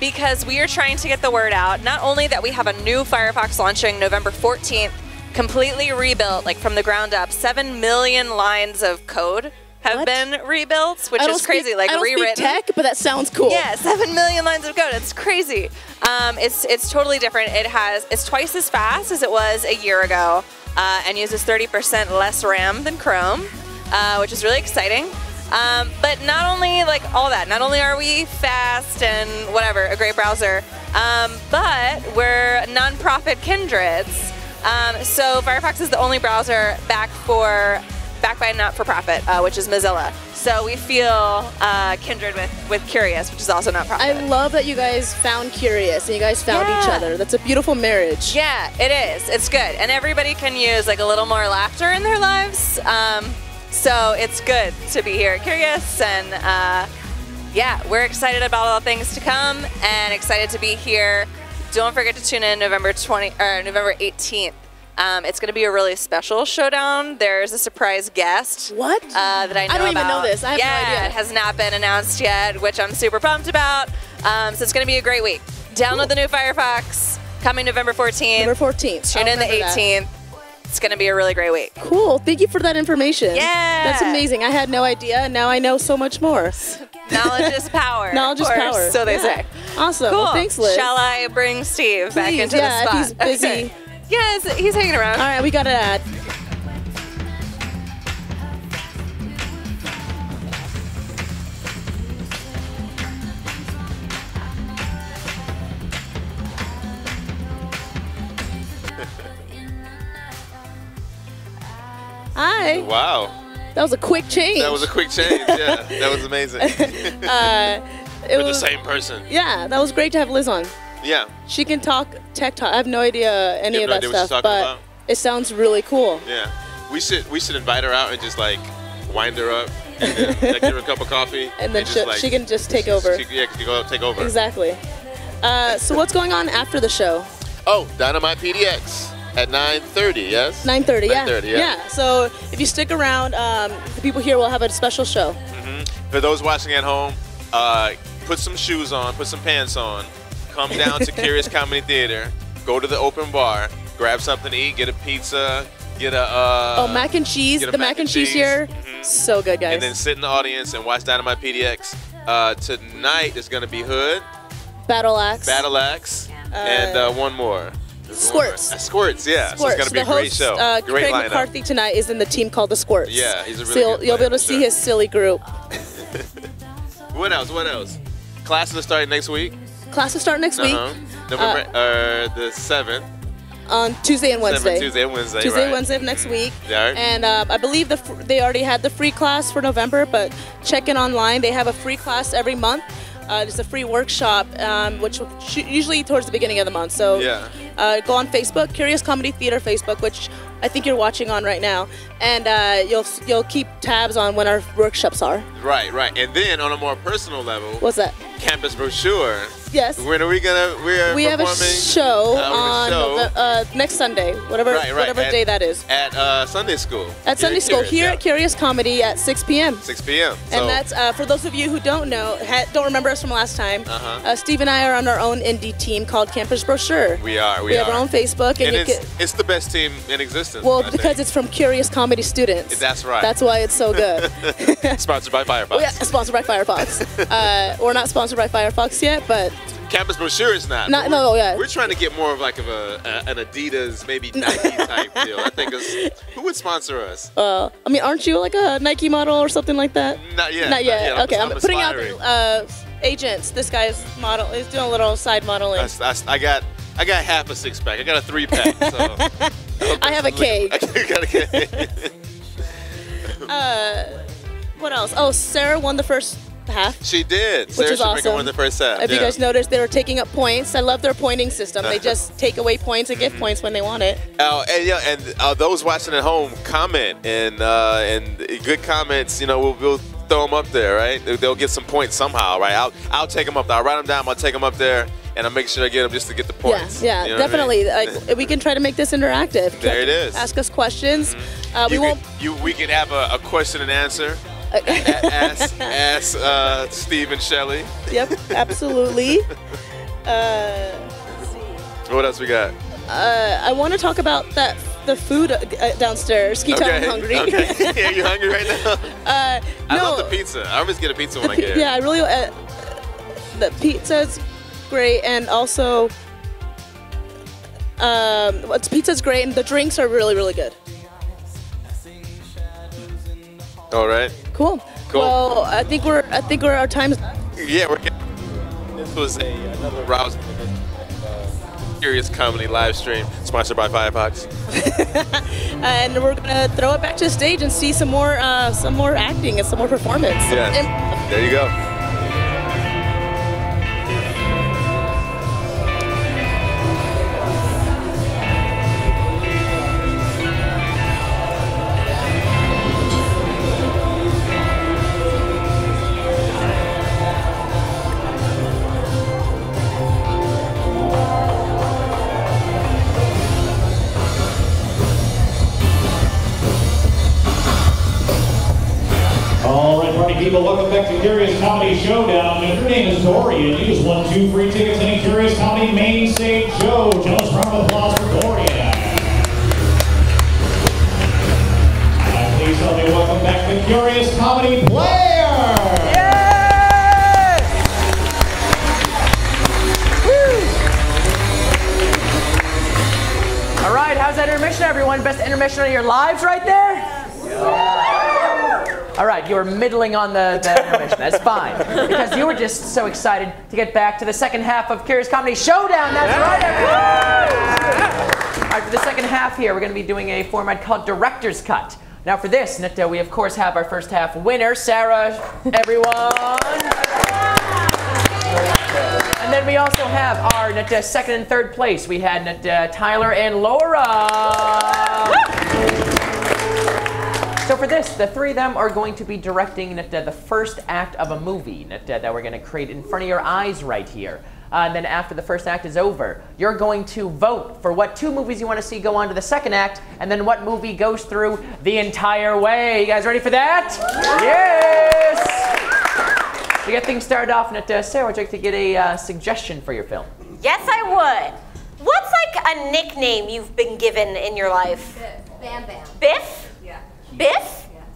Because we are trying to get the word out, not only that we have a new Firefox launching November 14th, completely rebuilt, like from the ground up. 7 million lines of code have been rebuilt, which is crazy, like rewritten. I don't speak tech, but that sounds cool. Yeah, 7 million lines of code. It's crazy. It's totally different. It's twice as fast as it was a year ago, and uses 30% less RAM than Chrome, which is really exciting. But not only like all that, not only are we fast and whatever, a great browser, but we're nonprofit kindreds. So Firefox is the only browser backed by a not-for-profit, which is Mozilla. So we feel kindred with Curious, which is also not-profit. I love that you guys found Curious and you guys found each other. That's a beautiful marriage. Yeah, it is. It's good. And everybody can use like a little more laughter in their lives. So it's good to be here at Curious, and yeah, we're excited about all the things to come and excited to be here. Don't forget to tune in November 18th. It's going to be a really special showdown. There's a surprise guest. What? That I know I don't even about. know this. I have no idea. It has not been announced yet, which I'm super pumped about. So it's going to be a great week. Download the new Firefox, coming November 14th. November 14th. Tune in the 18th. It's going to be a really great week. Cool. Thank you for that information. Yeah. That's amazing. I had no idea, and now I know so much more. Knowledge is power. Knowledge is power. So they say. Awesome. Cool. Well, thanks, Liz. Shall I bring Steve back into the spot? If he's busy. Okay. Yes, he's hanging around. All right, we got an ad. Hi. Wow. That was a quick change. That was a quick change, yeah. That was amazing. We're the same person. Yeah, that was great to have Liz on. Yeah. She can talk tech talk. I have no idea any of that stuff, but about? It sounds really cool. Yeah. We should invite her out and just like wind her up and then like, give her a cup of coffee. And then just, she can just take over. She can go take over. Exactly. So what's going on after the show? Oh, Dynamite PDX. At 9:30, yes? 9:30, yeah. 9:30, yeah. So if you stick around, the people here will have a special show. For those watching at home, put some shoes on, put some pants on, come down to Curious Comedy Theater, go to the open bar, grab something to eat, get a pizza, get a mac and cheese. The mac and cheese here, so good, guys. And then sit in the audience and watch Dynamite PDX. Tonight is going to be Hood, Battle Axe, and one more. Squirts. Squirts, yeah. Squirts. So it's going to be the a great host, show. Great Craig lineup. McCarthy tonight is in the team called the Squirts. Yeah, he's a really so good you'll be able to player, see his silly group. What else? Classes are starting next week. Classes start next week. November the 7th. On Tuesday and Wednesday. Tuesday and Wednesday, Tuesday and right. Wednesday of next week. Yeah. And I believe they already had the free class for November, but check in online. They have a free class every month. It's a free workshop, which usually towards the beginning of the month. So go on Facebook, Curious Comedy Theater Facebook, which I think you're watching on right now, and you'll keep tabs on when our workshops are. Right. And then on a more personal level, what's that? Campus brochure. Yes. When are we gonna? We have a show on next Sunday, whatever day that is. At Sunday School. At Sunday School here at Curious Comedy at 6 p.m. 6 p.m. And that's for those of you who don't know, don't remember us from last time. Steve and I are on our own indie team called Campus Brochure. We are. We have our own Facebook, and it's the best team in existence. Well, because it's from Curious Comedy students. That's right. That's why it's so good. Sponsored by Firefox. Oh, yeah, sponsored by Firefox. We're not sponsored by Firefox yet, but Campus Brochure is not. We're trying to get more of like an Adidas, maybe Nike type deal. I think who would sponsor us? I mean, aren't you like a Nike model or something like that? Not yet. Not yet. Okay, I'm putting out aspiring. agents. This guy's model is doing a little side modeling. I got half a 6-pack. I got a 3-pack. So I have a cake. I got a cake. What else? Oh, Sarah won the first half. She did. Sarah Which is Shoemaker awesome. won the first half. If you yeah. guys noticed, they were taking up points. I love their pointing system. They just take away points and give points when they want it. And those watching at home, comment and good comments. You know, we'll throw them up there, right? They'll get some points somehow, right? I'll take them up there. I'll write them down. I'll take them up there, and I'll make sure I get them just to get the points. Yeah, You know definitely. what I mean? Like, we can try to make this interactive. There it is. Ask us questions. We could have a question and answer. Ask Steve and Shelley. Yep, absolutely. What else we got? I want to talk about the food downstairs. Can you tell I'm hungry? Okay. Yeah, you hungry right now? I no. love the pizza. I always get a pizza when I get here. Yeah, I really. The pizza's great, and also, pizza's great, and the drinks are really, really good. All right. Cool. Well, I think we're our time's. Yeah, this was another rousing Curious Comedy live stream sponsored by Firefox. And we're gonna throw it back to the stage and see some more acting and some more performance. Yeah. There you go. All right, party people, welcome back to Curious Comedy Showdown. If your name is Dorian, you just won 2 free tickets to any Curious Comedy main stage show. Jonas, round of applause for Dorian. And please help me welcome back the Curious Comedy Player. Yes! Woo! All right, how's that intermission, everyone? Best intermission of your lives right there? All right, you were middling on the intermission. That's fine. Because you were just so excited to get back to the second half of Curious Comedy Showdown. That's right, everyone! All right, for the second half here, we're going to be doing a format called Director's Cut. Now for this, we of course have our first half winner, Sarah, everyone. And then we also have our second and third place. We had Tyler and Laura. So for this, the three of them are going to be directing the first act of a movie that we're going to create in front of your eyes right here. And then after the first act is over, you're going to vote for what 2 movies you want to see go on to the second act, and then what movie goes through the entire way. You guys ready for that? Yes! To get things started off, Sarah, would you like to get a suggestion for your film? Yes, I would. What's like a nickname you've been given in your life? Biff. Bam Bam. Biff? Yeah. Biff? Yeah.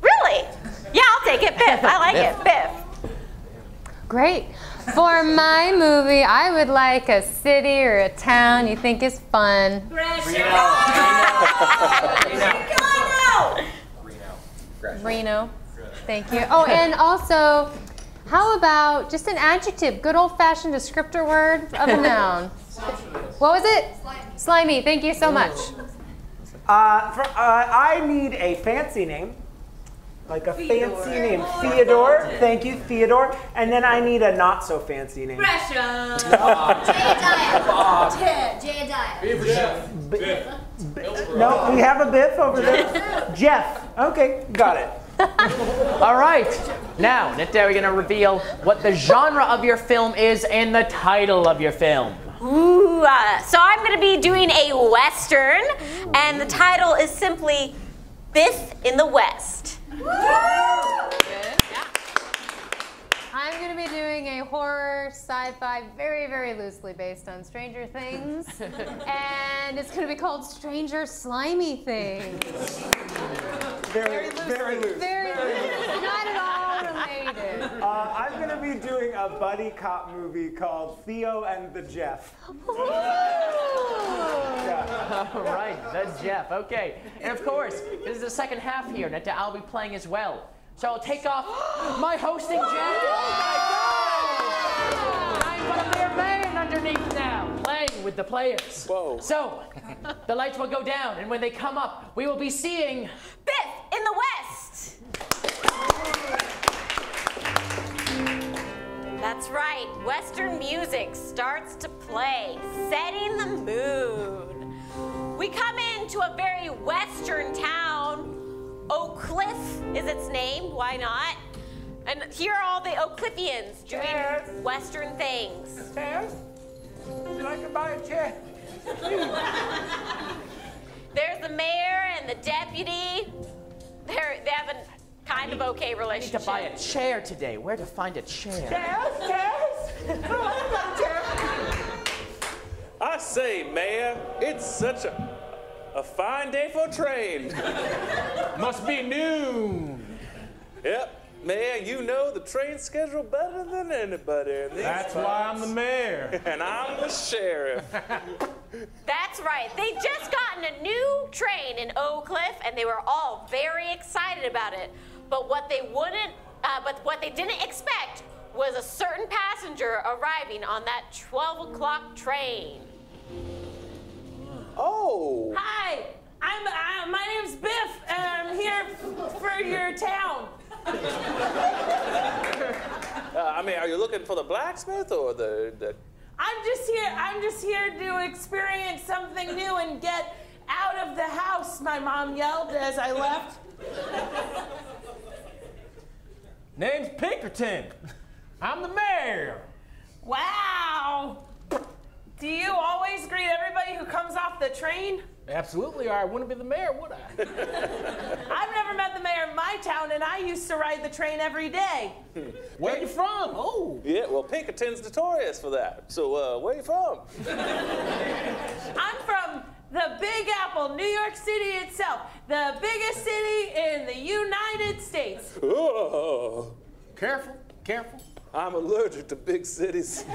Really? Yeah, I'll take it. Biff. I like it. Biff. Great. For my movie, I would like a city or a town you think is fun. Reno. Thank you. Oh, and also, how about just an adjective, good old-fashioned descriptor word of a noun? What was it? Slimy. Thank you so much. I need a fancy name. Like a fancy name. Theodore. Thank you, Theodore. And then I need a not so fancy name. Gresham. Jedediah. No, we have a Biff over there. Jeff. Okay, got it. All right. Now, we're going to reveal what the genre of your film is and the title of your film. Ooh, so I'm going to be doing a Western, and the title is simply Biff in the West. I'm going to be doing a horror sci-fi very, very loosely based on Stranger Things. And it's going to be called Stranger Slimy Things. Very loose. Very loose. Not at all related. I'm going to be doing a buddy cop movie called Theo and the Jeff. Yeah. All right, the Jeff. Okay. And of course, this is the second half here that I'll be playing as well. So I'll take off my hosting jacket. Oh my God! I'm got a mere man underneath now, playing with the players. Whoa. So the lights will go down, and when they come up, we will be seeing Biff in the West. That's right. Western music starts to play, setting the mood. We come into a very Western town. Oak Cliff is its name. Why not? And here are all the Oak Cliffians doing Western things. Chairs? Would you like to buy a chair? There's the mayor and the deputy. They have a kind of okay relationship. I need to buy a chair today. Where to find a chair? Chairs? I say, Mayor, it's such a fine day for a train. Must be noon. Yep. Mayor, you know the train schedule better than anybody in these That's why I'm the mayor. And I'm the sheriff. That's right. They just gotten a new train in Oak Cliff, and they were all very excited about it. But what they didn't expect was a certain passenger arriving on that 12 o'clock train. Oh. Hi, my name's Biff, and I'm here for your town. I mean, are you looking for the blacksmith or the... I'm just here to experience something new and get out of the house, my mom yelled as I left. Name's Pinkerton. I'm the mayor. Wow. Do you always greet everybody who comes off the train? Absolutely, or I wouldn't be the mayor, would I? I've never met the mayor of my town, and I used to ride the train every day. Where you from? Oh. Yeah, well, Pinkerton's notorious for that. So, where you from? I'm from the Big Apple, New York City itself, the biggest city in the United States. Oh. Careful, careful. I'm allergic to big cities.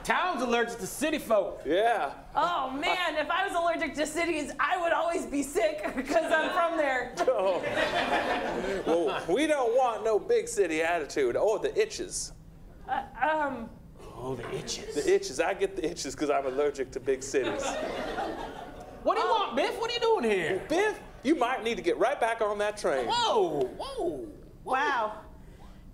Town's allergic to city folk. Yeah. Oh man, if I was allergic to cities, I would always be sick because I'm from there. Oh. Well, we don't want no big city attitude or the itches. Oh, the itches. The itches. I get the itches because I'm allergic to big cities. What do you want, Biff? What are you doing here? Biff, you might need to get right back on that train. Whoa, whoa. Wow.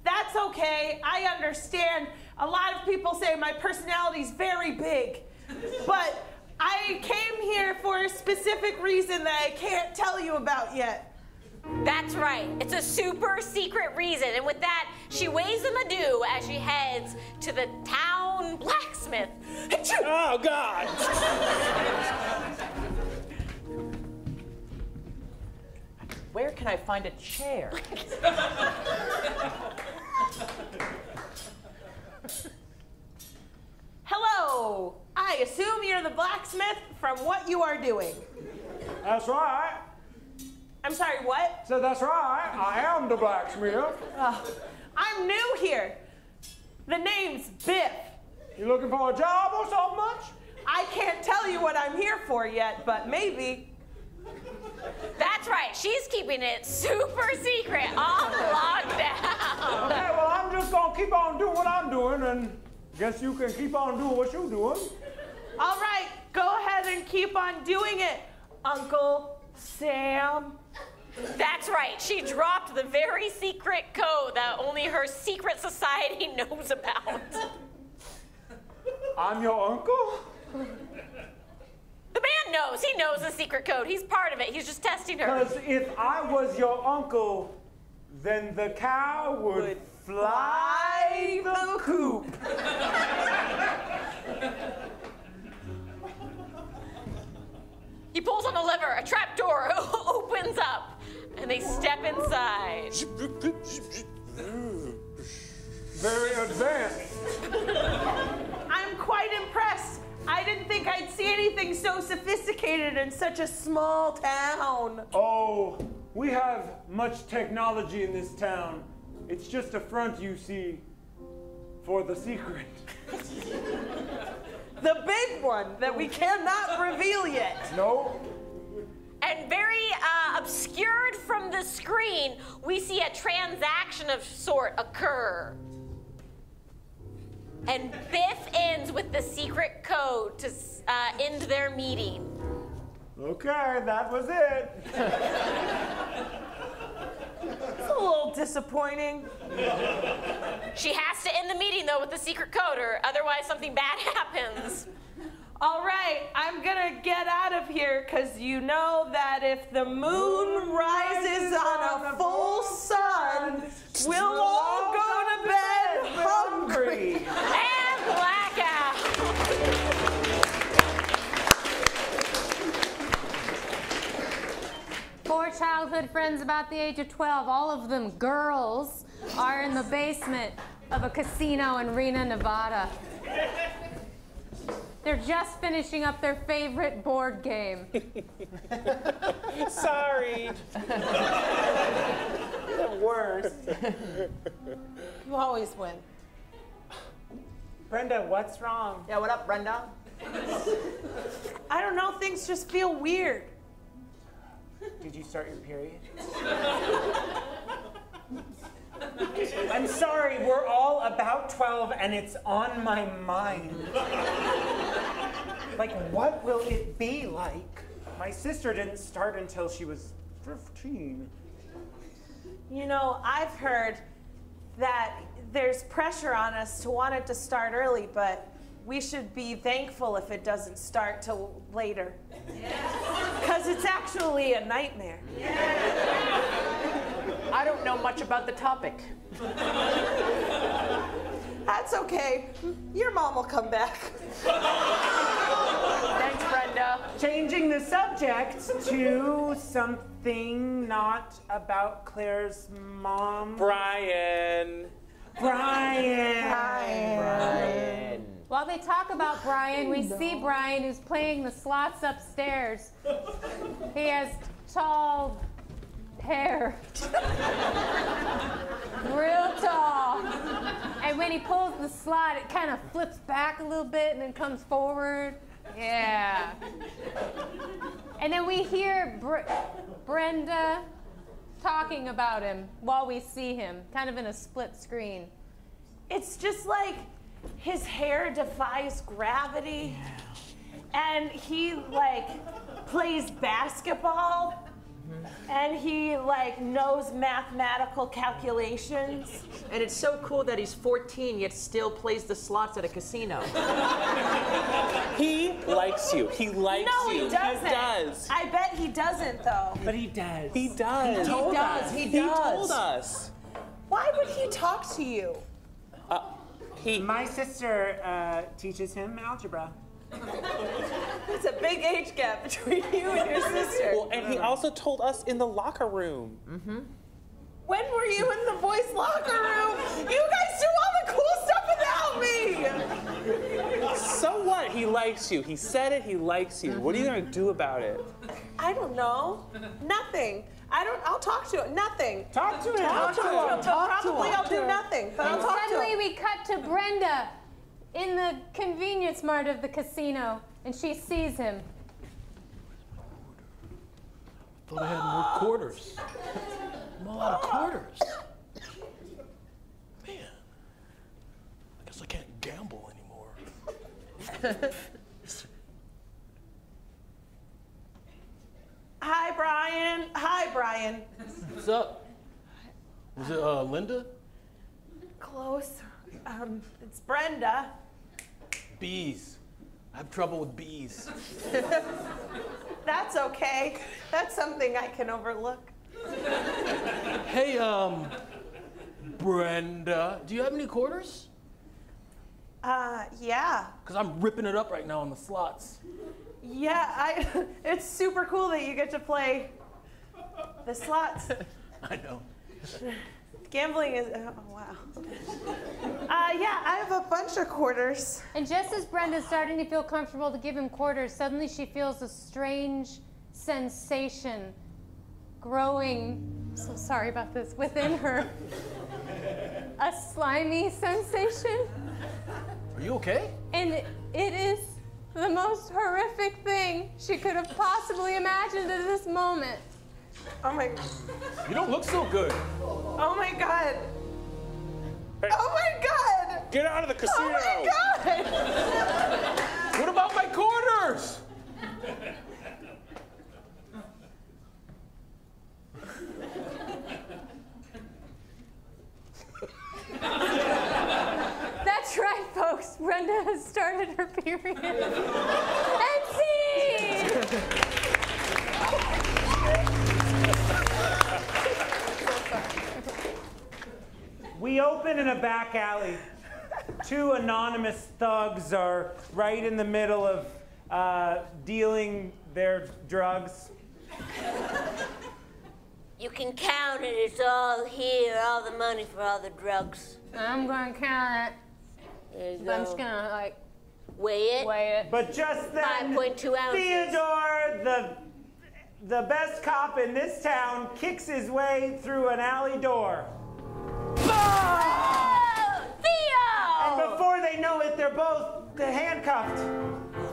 That's okay. I understand. A lot of people say my personality's very big. But I came here for a specific reason that I can't tell you about yet. That's right. It's a super secret reason. And with that, she waves them adieu as she heads to the town blacksmith. Oh, God. Where can I find a chair? Hello. I assume you're the blacksmith from what you are doing. That's right. I'm sorry, what? So that's right. I am the blacksmith. I'm new here. The name's Biff. You looking for a job or something much? I can't tell you what I'm here for yet, but maybe. That's right. She's keeping it super secret on lockdown. Okay, well, I'm just going to keep on doing what I'm doing, and guess you can keep on doing what you're doing. All right, go ahead and keep on doing it, Uncle Sam. That's right. She dropped the very secret code that only her secret society knows about. I'm your uncle? The man knows. He knows the secret code. He's part of it. He's just testing her. Because if I was your uncle, then the cow would fly the coop. He pulls on a lever. A trap door opens up, and they step inside. Very advanced. I'm quite impressed. I didn't think I'd see anything so sophisticated in such a small town. Oh, we have much technology in this town. It's just a front, you see, for the secret. The big one that we cannot reveal yet. No. And very obscured from the screen, we see a transaction of sort occur. And Biff ends with the secret code to end their meeting. Okay, that was it. It's a little disappointing. She has to end the meeting, though, with the secret code, or otherwise something bad happens. All right, I'm gonna get out of here, because you know that if the moon rises on a full sun, we'll all go to bed hungry. And blackout. Four childhood friends about the age of 12, all of them girls, are in the basement of a casino in Reno, Nevada. They're just finishing up their favorite board game. Sorry. The worst. You always win. Brenda, what's wrong? Yeah, what up, Brenda? I don't know, things just feel weird. Did you start your period? I'm sorry, we're all about 12 and it's on my mind. Like, what will it be like? My sister didn't start until she was 15. You know, I've heard that there's pressure on us to want it to start early, but we should be thankful if it doesn't start till later. Because it's actually a nightmare. I don't know much about the topic. That's okay. Your mom will come back. Thanks, Brenda. Changing the subject to something not about Claire's mom. Brian. While they talk about Brian, we see Brian who's playing the slots upstairs. He has tall hair. Real tall. And when he pulls the slot, it kind of flips back a little bit and then comes forward. Yeah. And then we hear Brenda talking about him while we see him, kind of in a split screen. It's just like his hair defies gravity, and he like plays basketball, and he like knows mathematical calculations. And it's so cool that he's 14 yet still plays the slots at a casino. He likes you. He likes No, you. he doesn't. He does. I bet he doesn't, though. But he does. He does. He does. He told us. Why would he talk to you? My sister teaches him algebra. There's a big age gap between you and your sister. Well, and he also told us in the locker room. Mm-hmm. When were you in the boys' locker room? You guys do all the cool stuff without me. So what? He likes you. He said it. He likes you. What are you gonna do about it? I don't know. Nothing. I'll talk to him. Nothing. Talk to him. Probably I'll do nothing. But I'll talk to Suddenly him. we cut to Brenda in the convenience mart of the casino, and she sees him. Thought I had more quarters. I'm all out of quarters. Man, I guess I can't gamble anymore. Hi, Brian. Hi, Brian. What's up? Was it Linda? Close. It's Brenda. Bees. I have trouble with bees. That's okay. That's something I can overlook. Hey, Brenda, do you have any quarters? Yeah. Because I'm ripping it up right now on the slots. Yeah, it's super cool that you get to play the slots. I know. Gambling is, oh wow. Yeah, I have a bunch of quarters. And just as Brenda's starting to feel comfortable to give him quarters, suddenly she feels a strange sensation growing, so sorry about this, within her. A slimy sensation. Are you okay? And it is the most horrific thing she could have possibly imagined at this moment. Oh my. You don't look so good. Oh my God. Hey. Oh my God. Get out of the casino. Oh my God. What about my quarters? has started her period. MC! We open in a back alley. Two anonymous thugs are right in the middle of dealing their drugs. You can count it. It's all here. All the money for all the drugs. I'm going to count it. There you But go. I'm just going to, like, weigh it. But just then, 5.2 ounces. Theodore, the best cop in this town, kicks his way through an alley door. Oh, Theo! And before they know it, they're both handcuffed.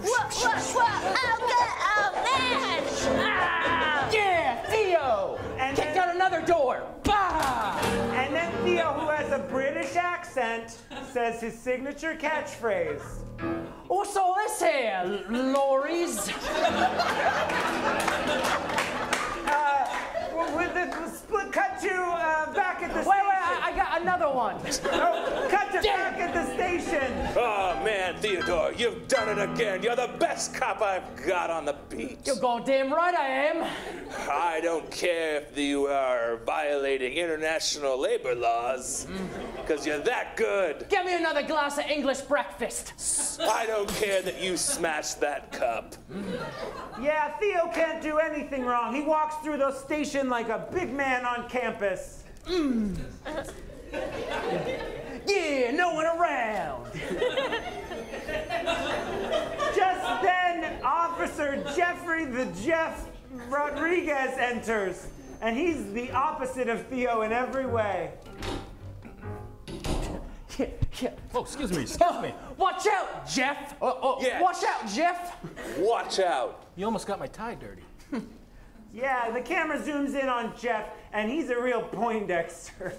What? Oh, man! Ah! Yeah, Theo! And Kick out another door. Bah! And then Theo, who has a British accent, says his signature catchphrase. What's all this here, lorries? With the split cut to back at the station. Wait, I got another one. Oh, cut to back at the station. Oh, man, Theodore, you've done it again. You're the best cop I've got on the beat. You're goddamn right I am. I don't care if you are violating international labor laws, because you're that good. Get me another glass of English breakfast. I don't care that you smashed that cup. Yeah, Theo can't do anything wrong. He walks through the station like a big man on campus. Yeah, no one around. Just then, Officer Jeffrey the Jeff Rodriguez enters, and he's the opposite of Theo in every way. Yeah. Oh, excuse me. Watch out, Jeff. Yeah. Watch out, Jeff. Watch out. You almost got my tie dirty. Yeah, the camera zooms in on Jeff, and he's a real Poindexter.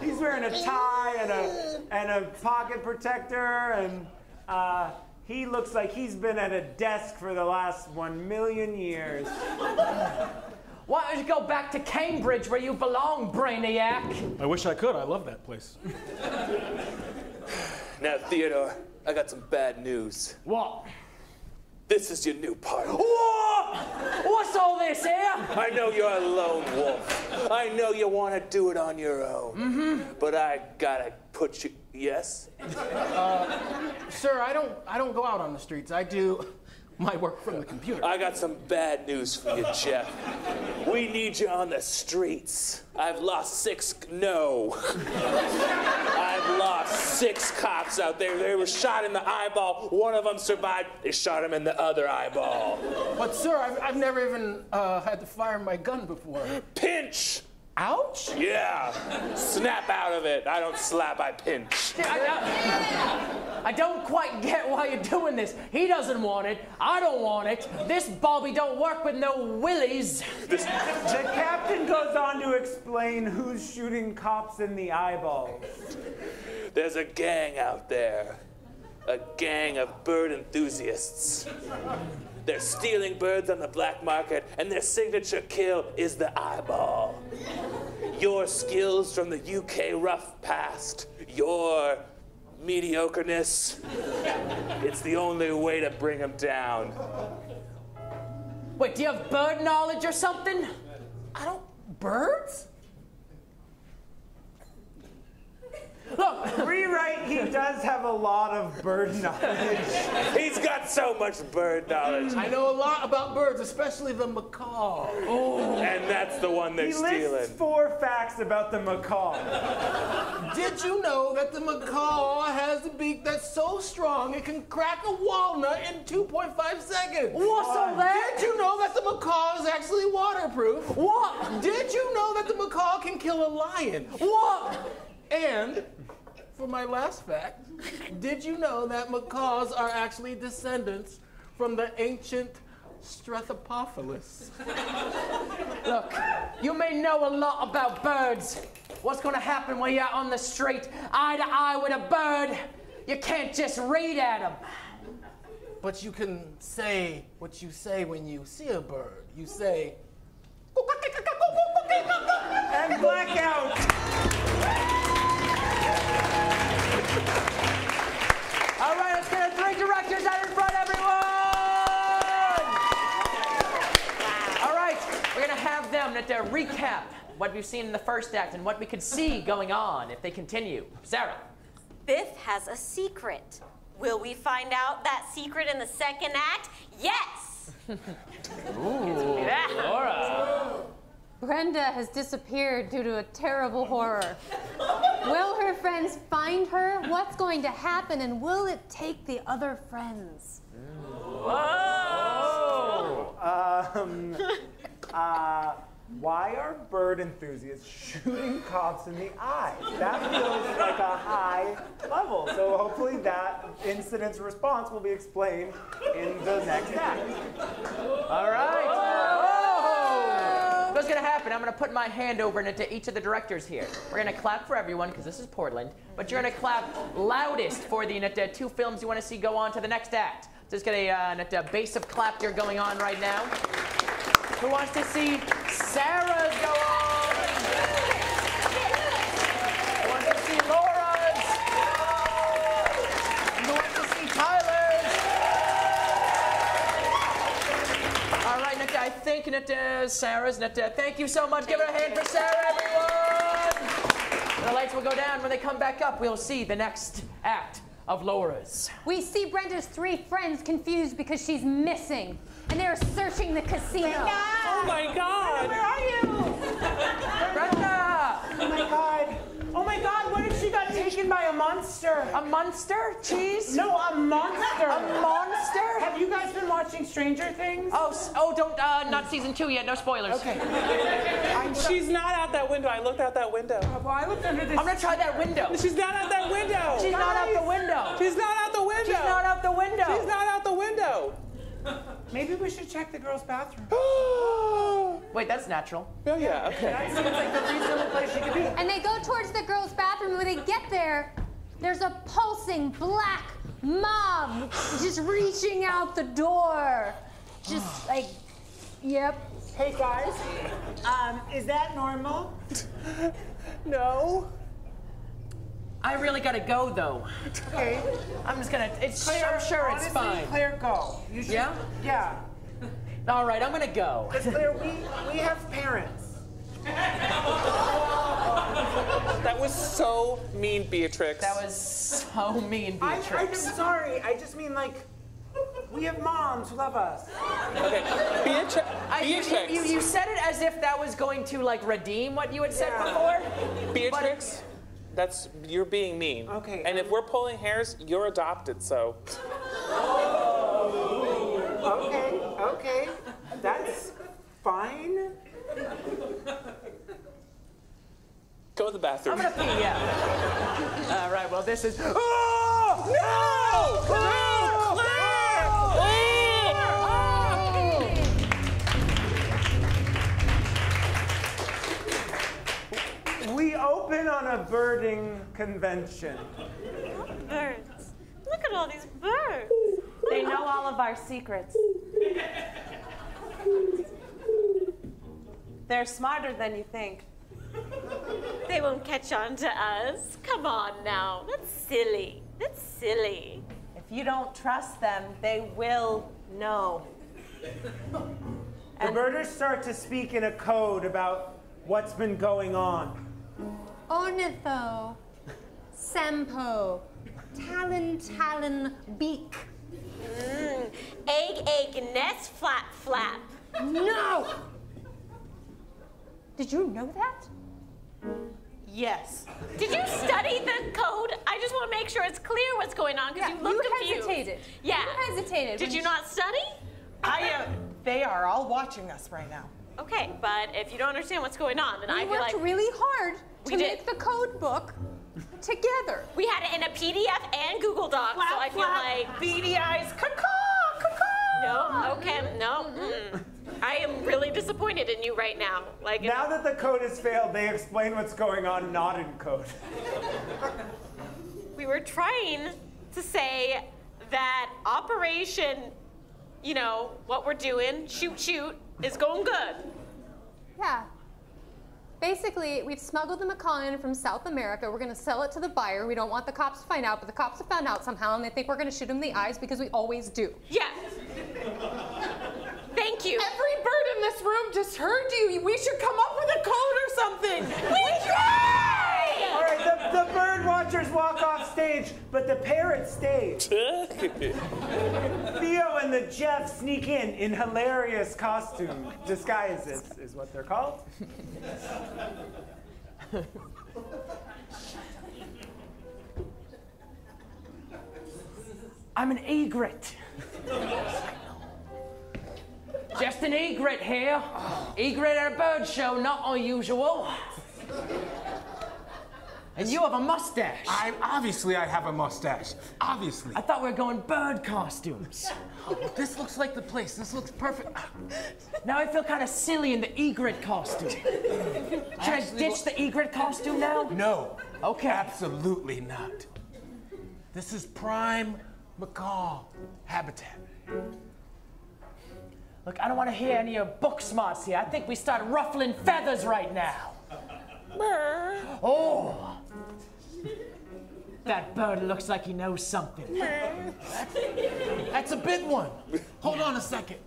He's wearing a tie and a pocket protector, and he looks like he's been at a desk for the last 1,000,000 years. Why don't you go back to Cambridge where you belong, brainiac? I wish I could. I love that place. Now, Theodore, I got some bad news. What? This is your new partner. What? What's all this here? I know you're a lone wolf. I know you want to do it on your own. But I gotta put you. Yes? Sir, I don't go out on the streets. I do my work from the computer. I got some bad news for you, Jeff. We need you on the streets. I've lost 6 cops out there. They were shot in the eyeball. One of them survived. They shot him in the other eyeball. But sir, I've never even had to fire my gun before. Pinch! Ouch! Yeah. Snap out of it. I don't slap, I pinch. I don't quite get why you're doing this. He doesn't want it. I don't want it. This Bobby don't work with no willies. The captain goes on to explain who's shooting cops in the eyeballs. There's a gang out there. A gang of bird enthusiasts. They're stealing birds on the black market, and their signature kill is the eyeball. Your skills from the UK rough past, your mediocreness, it's the only way to bring them down. Wait, do you have bird knowledge or something? Birds? Look, rewrite, he does have a lot of bird knowledge. He's got so much bird knowledge. I know a lot about birds, especially the macaw. Oh. And that's the one they're He stealing. lists 4 facts about the macaw. Did you know that the macaw has a beak that's so strong it can crack a walnut in 2.5 seconds? What's all that? Did you know that the macaw is actually waterproof? What? Did you know that the macaw can kill a lion? What? And for my last fact, did you know that macaws are actually descendants from the ancient Strethopophilus? Look, you may know a lot about birds. What's gonna happen when you're on the street, eye to eye with a bird? You can't just read at them. But you can say what you say when you see a bird. You say, and blackout. All right, let's get our 3 directors out in front, everyone! All right, we're going to have them to recap what we've seen in the first act and what we could see going on if they continue. Sarah. Biff has a secret. Will we find out that secret in the second act? Yes! Ooh, Laura. Brenda has disappeared due to a terrible horror. Will her friends find her? What's going to happen? And will it take the other friends? Whoa! Why are bird enthusiasts shooting cops in the eye? That feels like a high level. So hopefully that incident's response will be explained in the next act. All right. Whoa! What's going to happen? I'm going to put my hand over into each of the directors here. We're going to clap for everyone because this is Portland, but you're going to clap loudest for the 2 films you want to see go on to the next act. So just get a base of clap here going on right now. Who wants to see Sarah's go on? Who wants to see Laura's? Who wants to see Tyler's? All right, I think Sarah's. Thank you so much. Give her a hand for Sarah, everyone. The lights will go down. When they come back up, we'll see the next act of Laura's. We see Brenda's 3 friends confused because she's missing. And they're searching the casino. Oh my God! Where are you? Brenda! Oh my God! Oh my God! What if she got taken by a monster? A monster? Cheese? No, a monster. A monster? Have you guys been watching Stranger Things? Oh, don't. Not season 2 yet. No spoilers. Okay. She's not out that window. I looked out that window. Well, I looked under this. I'm gonna try that window. She's not out that window. She's not out the window. She's not out the window. She's not out the window. She's not out the window. Maybe we should check the girls' bathroom. Wait, that's natural. Oh yeah. Okay. That seems like the reasonable place she could be. And they go towards the girls' bathroom. When they get there, there's a pulsing black mob just reaching out the door. Just like, yep. Hey guys, is that normal? No. I really gotta go though. Okay. I'm just gonna. I'm sure it's honestly, fine. Claire, go. You should, Yeah? Yeah. All right, I'm gonna go. Because Claire, we have parents. That was so mean, Beatrix. That was so mean, Beatrix. I'm sorry. I just mean like, we have moms who love us. Okay, Beatrix. You said it as if that was going to like redeem what you had said before. Beatrix, you're being mean. Okay. And if we're pulling hairs, you're adopted, so. Okay. That's fine. Go to the bathroom. I'm gonna pee, yeah. All right, well, this is. Oh! No! We open on a birding convention. Birds. Look at all these birds. They know all of our secrets. They're smarter than you think. They won't catch on to us. Come on now. That's silly. That's silly. If you don't trust them, they will know. The birders start to speak in a code about what's been going on. Ornitho, Sampo, Talon, beak. Egg, nest, flap, flap. No! Did you know that? Yes. Did you study the code? I just want to make sure it's clear what's going on because you look confused. Hesitated. Yeah. You hesitated. Did you not study? They are all watching us right now. Okay, but if you don't understand what's going on, then I'd be like. We worked really hard to make the code book together. We had it in a PDF and Google Docs, so I feel like. Beady eyes, caw-caw. No, okay, no. I am really disappointed in you right now. Like now that the code has failed, they explain what's going on not in code. We were trying to say that Operation, what we're doing, shoot, is going good. Yeah. basically, we've smuggled the macaw in from South America. We're going to sell it to the buyer. We don't want the cops to find out, but the cops have found out somehow, and they think we're going to shoot him in the eyes because we always do. Yeah. Thank you. Every bird in this room just heard you. We should come up with a code or something. We try! All right, the bird watchers walk off stage, but the parrot stays. Theo and the Jeff sneak in hilarious costume disguises, is what they're called. I'm an egret. Just an egret here. Egret at a bird show, not unusual. And you have a mustache. Obviously I have a mustache. Obviously. I thought we were going bird costumes. Oh, this looks like the place. This looks perfect. Now I feel kind of silly in the egret costume. Should I ditch the egret costume now? No. Okay. Absolutely not. This is prime macaw habitat. Look, I don't want to hear any of your book smarts here. I think we start ruffling feathers right now. Oh! That bird looks like he knows something. That's a big one. Hold on a second.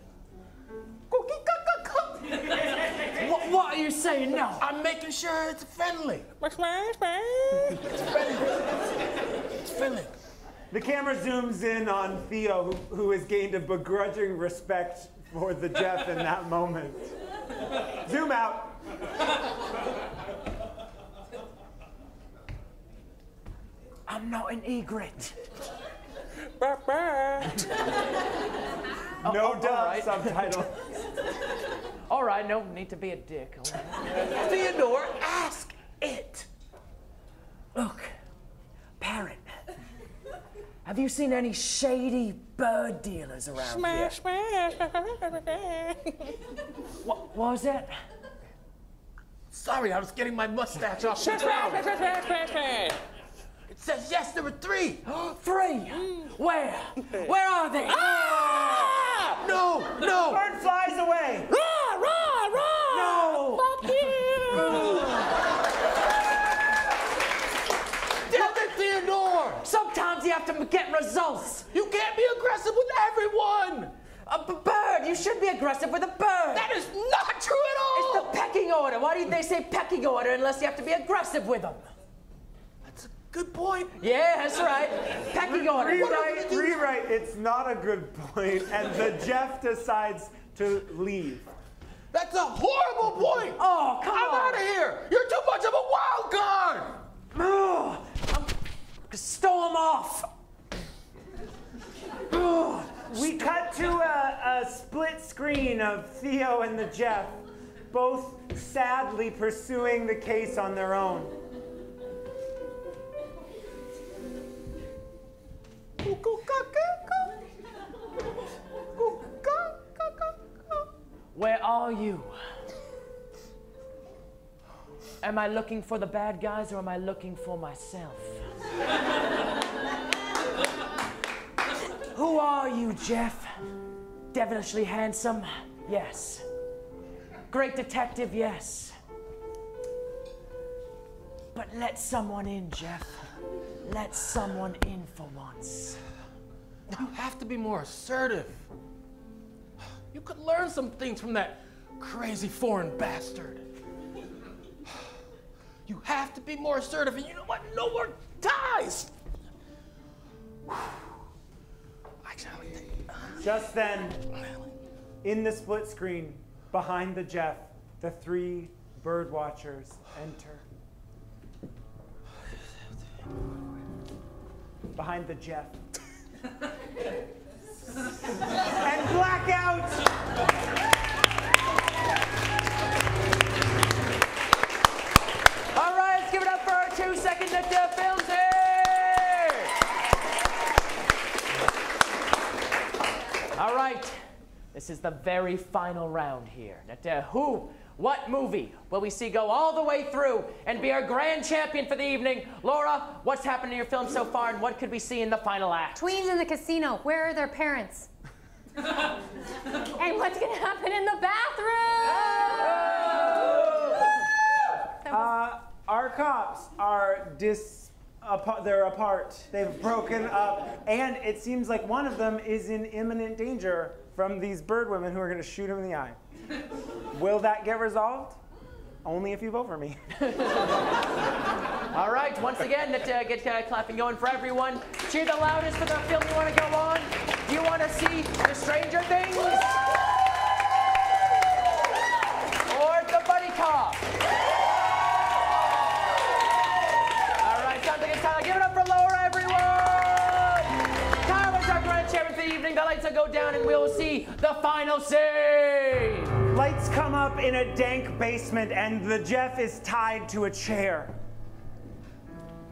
What are you saying now? I'm making sure it's friendly. It's friendly. It's friendly. The camera zooms in on Theo, who has gained a begrudging respect for the Jeff in that moment. Zoom out. I'm not an egret. No dub right. subtitle. All right, no need to be a dick. Right. Theodore, ask it. Look, parrot. Have you seen any shady bird dealers around here? What was that? Sorry, I was getting my mustache off the ground. It says yes, there were 3. 3? Where? Where are they? Ah! No, no. Bird flies away. Rah, rah, rah. No. Fuck you. Damn it, Theodore. Sometimes you have to get results. You can't be aggressive with everyone. A bird. You should be aggressive with a bird. That is not true at all. It's the pecking order. Why do they say pecking order unless you have to be aggressive with them? Good point. Yeah, that's right. Pecking order. Rewrite, it's not a good point, and the Jeff decides to leave. That's a horrible point. Oh, come on. I'm out of here. You're too much of a wild card. Oh, storm off. Oh. We cut to a split screen of Theo and the Jeff, both sadly pursuing the case on their own. Where are you? Am I looking for the bad guys or am I looking for myself? Who are you, Jeff? Devilishly handsome? Yes. Great detective? Yes. But let someone in, Jeff. Let someone in for once. You have to be more assertive. You could learn some things from that crazy foreign bastard. You have to be more assertive, and you know what? No more ties. Just then, in the split screen, behind the Jeff, the 3 bird watchers enter. Behind the Jeff. And blackout! All right, let's give it up for our 2-second films here. All right, this is the very final round here. What movie will we see go all the way through and be our grand champion for the evening? Laura, what's happened in your film so far and what could we see in the final act? Tweens in the casino. Where are their parents? And what's going to happen in the bathroom? they're apart. They've broken up, and it seems like one of them is in imminent danger from these bird women who are going to shoot him in the eye. Will that get resolved? Only if you vote for me. All right, once again, let's get clapping going for everyone. Cheer the loudest for the film you want to go on. Do you want to see the Stranger Things? Or the Buddy Cop? All right, sounds like it's time. Give it up for Laura, everyone! Time is our grand chairman for the evening. The lights will go down and we'll see the final scene. Lights come up in a dank basement, and the Jeff is tied to a chair.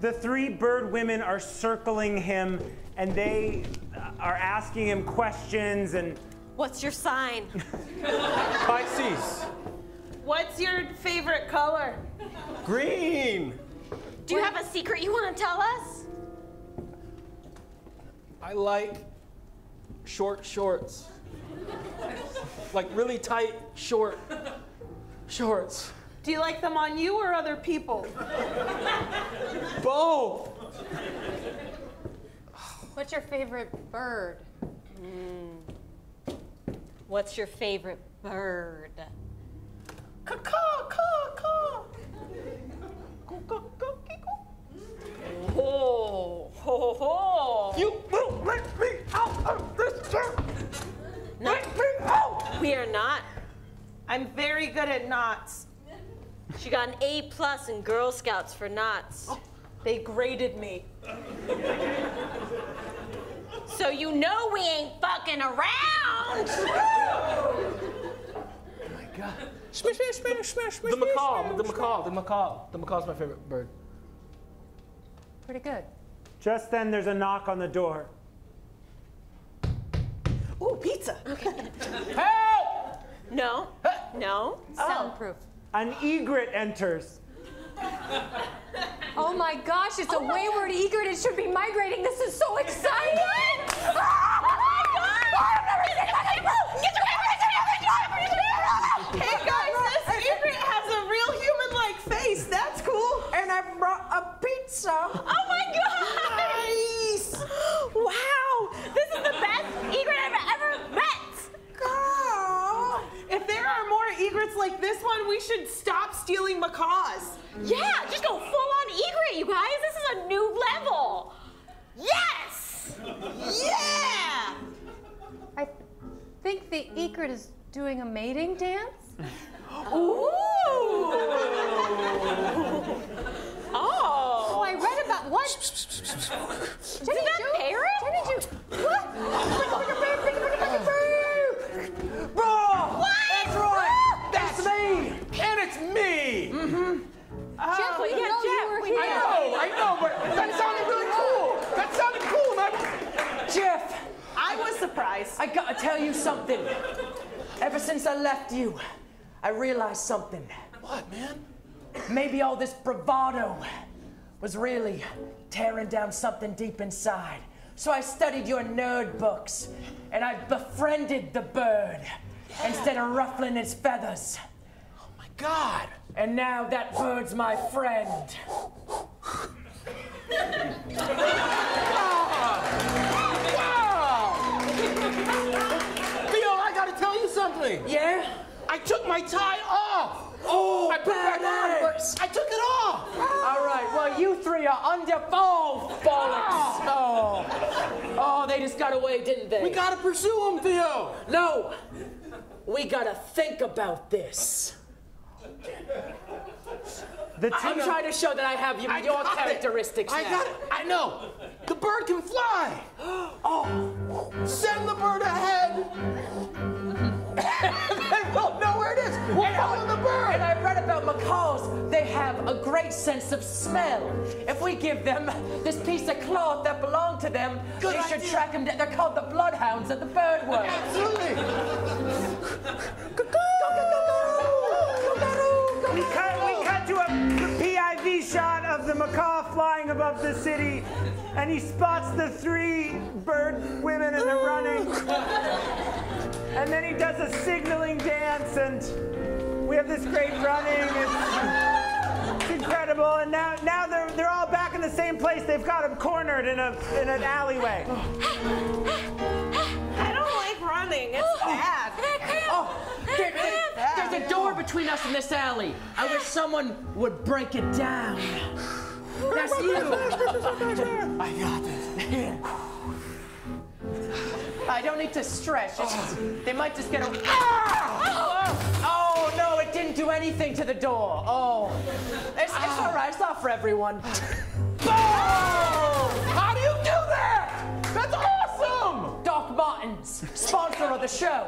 The three bird women are circling him, and they are asking him questions and... What's your sign? Pisces. What's your favorite color? Green. Do you have a secret you want to tell us? I like short shorts. Like really tight, short shorts. Do you like them on you or other people? Both. What's your favorite bird? What's your favorite bird? Caw, caw, caw. Oh, ho, ho. You will let me out of this chair. Let me out. We are not. I'm very good at knots. She got an A+ in Girl Scouts for knots. They graded me. So you know we ain't fucking around. Oh my God. Smash, smash, smash, smash, smash. The macaw's my favorite bird. Pretty good. Just then, there's a knock on the door. Ooh, pizza. Okay. Help! No. No. Soundproof. An egret enters. Oh my gosh, it's a wayward egret. It should be migrating. This is so exciting. Oh my God! Hey guys, this egret has a real human-like face. That's cool. And I brought a pizza. Oh my God! Nice. Wow, this is the best egret I've ever met. If there are more egrets like this one, we should stop stealing macaws. Yeah, just go full-on egret, you guys. This is a new level. Yes! Yeah! I think the egret is doing a mating dance. Ooh! Oh, I read about what? Jenny, that parrot? Jenny, what? Bro! That's right! That's me! And it's me! Mm-hmm. Jeff, we didn't know you were here. I know, but that sounded really cool! That sounded cool, man! Jeff, I was surprised. I gotta tell you something. Ever since I left you, I realized something. What, man? Maybe all this bravado was really tearing down something deep inside. So I studied your nerd books, and I befriended the bird instead of ruffling its feathers. Oh my God! And now that bird's my friend. Wow! Theo, I gotta tell you something. Yeah? I took my tie off. Oh, I put it back on, but I took it off. All right, well, you three are under bollocks. Oh, they just got away, didn't they? We gotta pursue him, Theo. No, we gotta think about this. I'm trying to show that I have your characteristics now. I got it. I know. The bird can fly. Oh, send the bird ahead. They won't know where it is. We'll follow the bird. And I read about macaws. They have a great sense of smell. If we give them this piece of cloth that belonged to them, they should track them down. They're called the bloodhounds of the bird world. Absolutely. We cut to a PIV shot of the macaw flying above the city, and he spots the three bird women and they're running. And then he does a signaling dance, and we have this great running. It's incredible. And now they're all back place. They've got him cornered in an alleyway. I don't like running. It's bad. Oh, there's a door between us and this alley. I wish someone would break it down. That's you. I got this. I don't need to stretch. They might just get a... Oh, no, it didn't do anything to the door. Oh, it's all right. It's not for everyone. How do you do that? That's awesome! Doc Martens, sponsor of the show.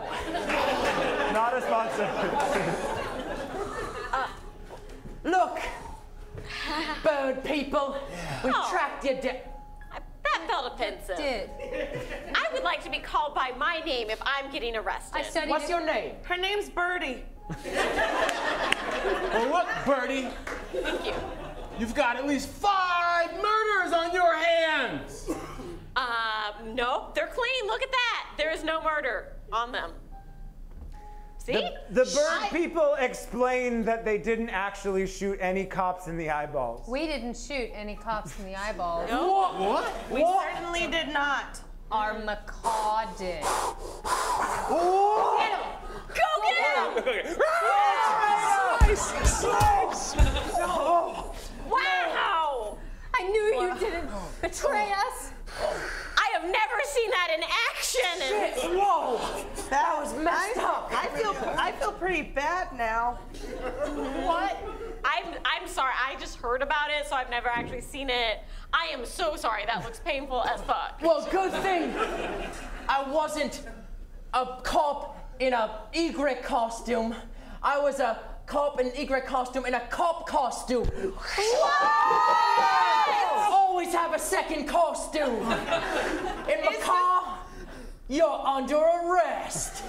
Not a sponsor. Look, bird people, we tracked you down. That felt offensive. I would like to be called by my name if I'm getting arrested. What's your name? Her name's Birdie. Well, look, Birdie. Thank you. You've got at least 5 murders on your hands. Nope, they're clean. Look at that. There is no murder on them. See? The bird people explained that they didn't actually shoot any cops in the eyeballs. We didn't shoot any cops in the eyeballs. No. What? We certainly did not. Our macaw did. Go get him! Go get him! Slice! Wow! I knew you didn't betray us. I have never seen that in action. Shit. Whoa! That was messed up. I feel pretty bad now. What? I'm sorry. I just heard about it, so I've never actually seen it. I am so sorry. That looks painful as fuck. Well, good thing I wasn't a cop in a egret costume. I was a cop in an egret costume in a cop costume. What? Always have a second costume. In my car, you're under arrest.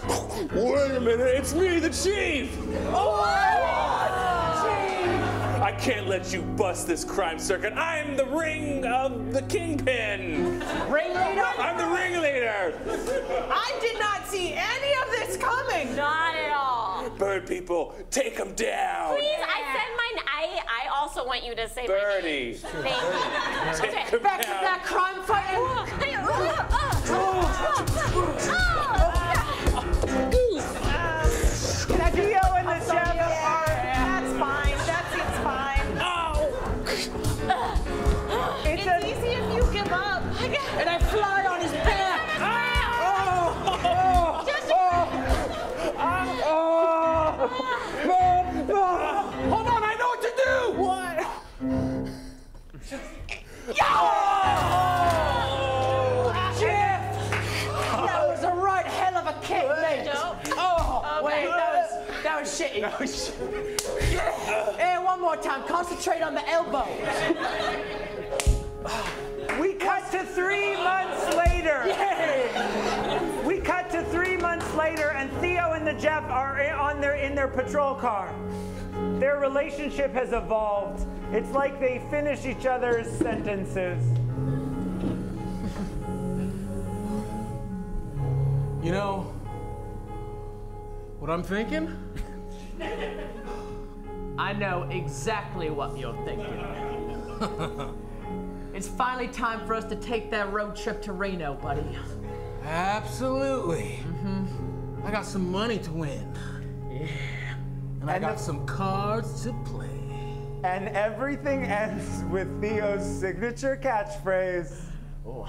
Wait a minute, it's me, the chief! Oh, Chief! I can't let you bust this crime circuit. I'm the ring of the kingpin. Ringleader? I'm the ringleader. I did not see any of this coming. Not at all. Bird people, take him down. Please, I said mine. I also want you to say Birdie. my name. Thank you. Okay. Back to that crime fighting. Theo and the chef are... That's fine. That seems fine. It's easy if you give up. And I fly on his back. Hold on, I know what to do! What? Jeff! That was a right hell of a kick, mate. Oh, wait, that was shitty. And one more time, concentrate on the elbow. We cut to 3 months later. Yeah. We cut to 3 months later, and Theo and the Jeff are in their patrol car. Their relationship has evolved. It's like they finish each other's sentences. You know what I'm thinking? I know exactly what you're thinking. It's finally time for us to take that road trip to Reno, buddy. Absolutely. I got some money to win. Yeah. And I got some cards to play. And everything ends with Theo's signature catchphrase. Oh.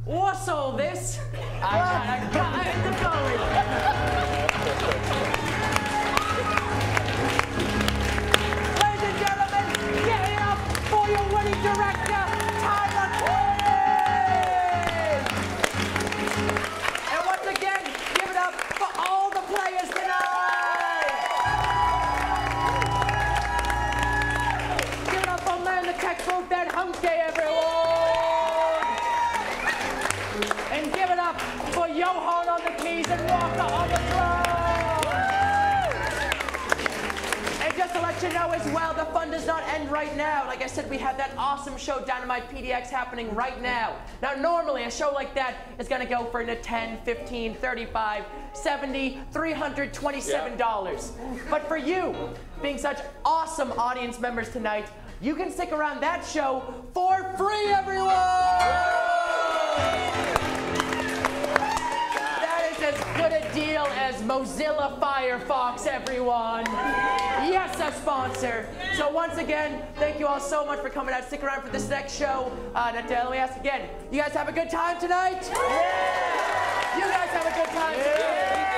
What's all this? I got it going. Ladies and gentlemen, give it up for your winning director, Tyler Quinn! And once again, give it up for all the players tonight! Give it up for man the textbook that hump day, everyone! And give it up for Johan on the keys and Walker on the drums! And just a to let you know as well, the fun does not end right now. Like I said, we have that awesome show down in my PDX happening right now. Now, normally a show like that is going to go for $10, $15, $35, $70, $327. But for you, being such awesome audience members tonight, you can stick around that show for free, everyone! As good a deal as Mozilla Firefox, everyone. Yes, a sponsor. So once again, thank you all so much for coming out. Stick around for this next show. Let me ask again, you guys have a good time tonight? Yeah! You guys have a good time tonight? Yeah.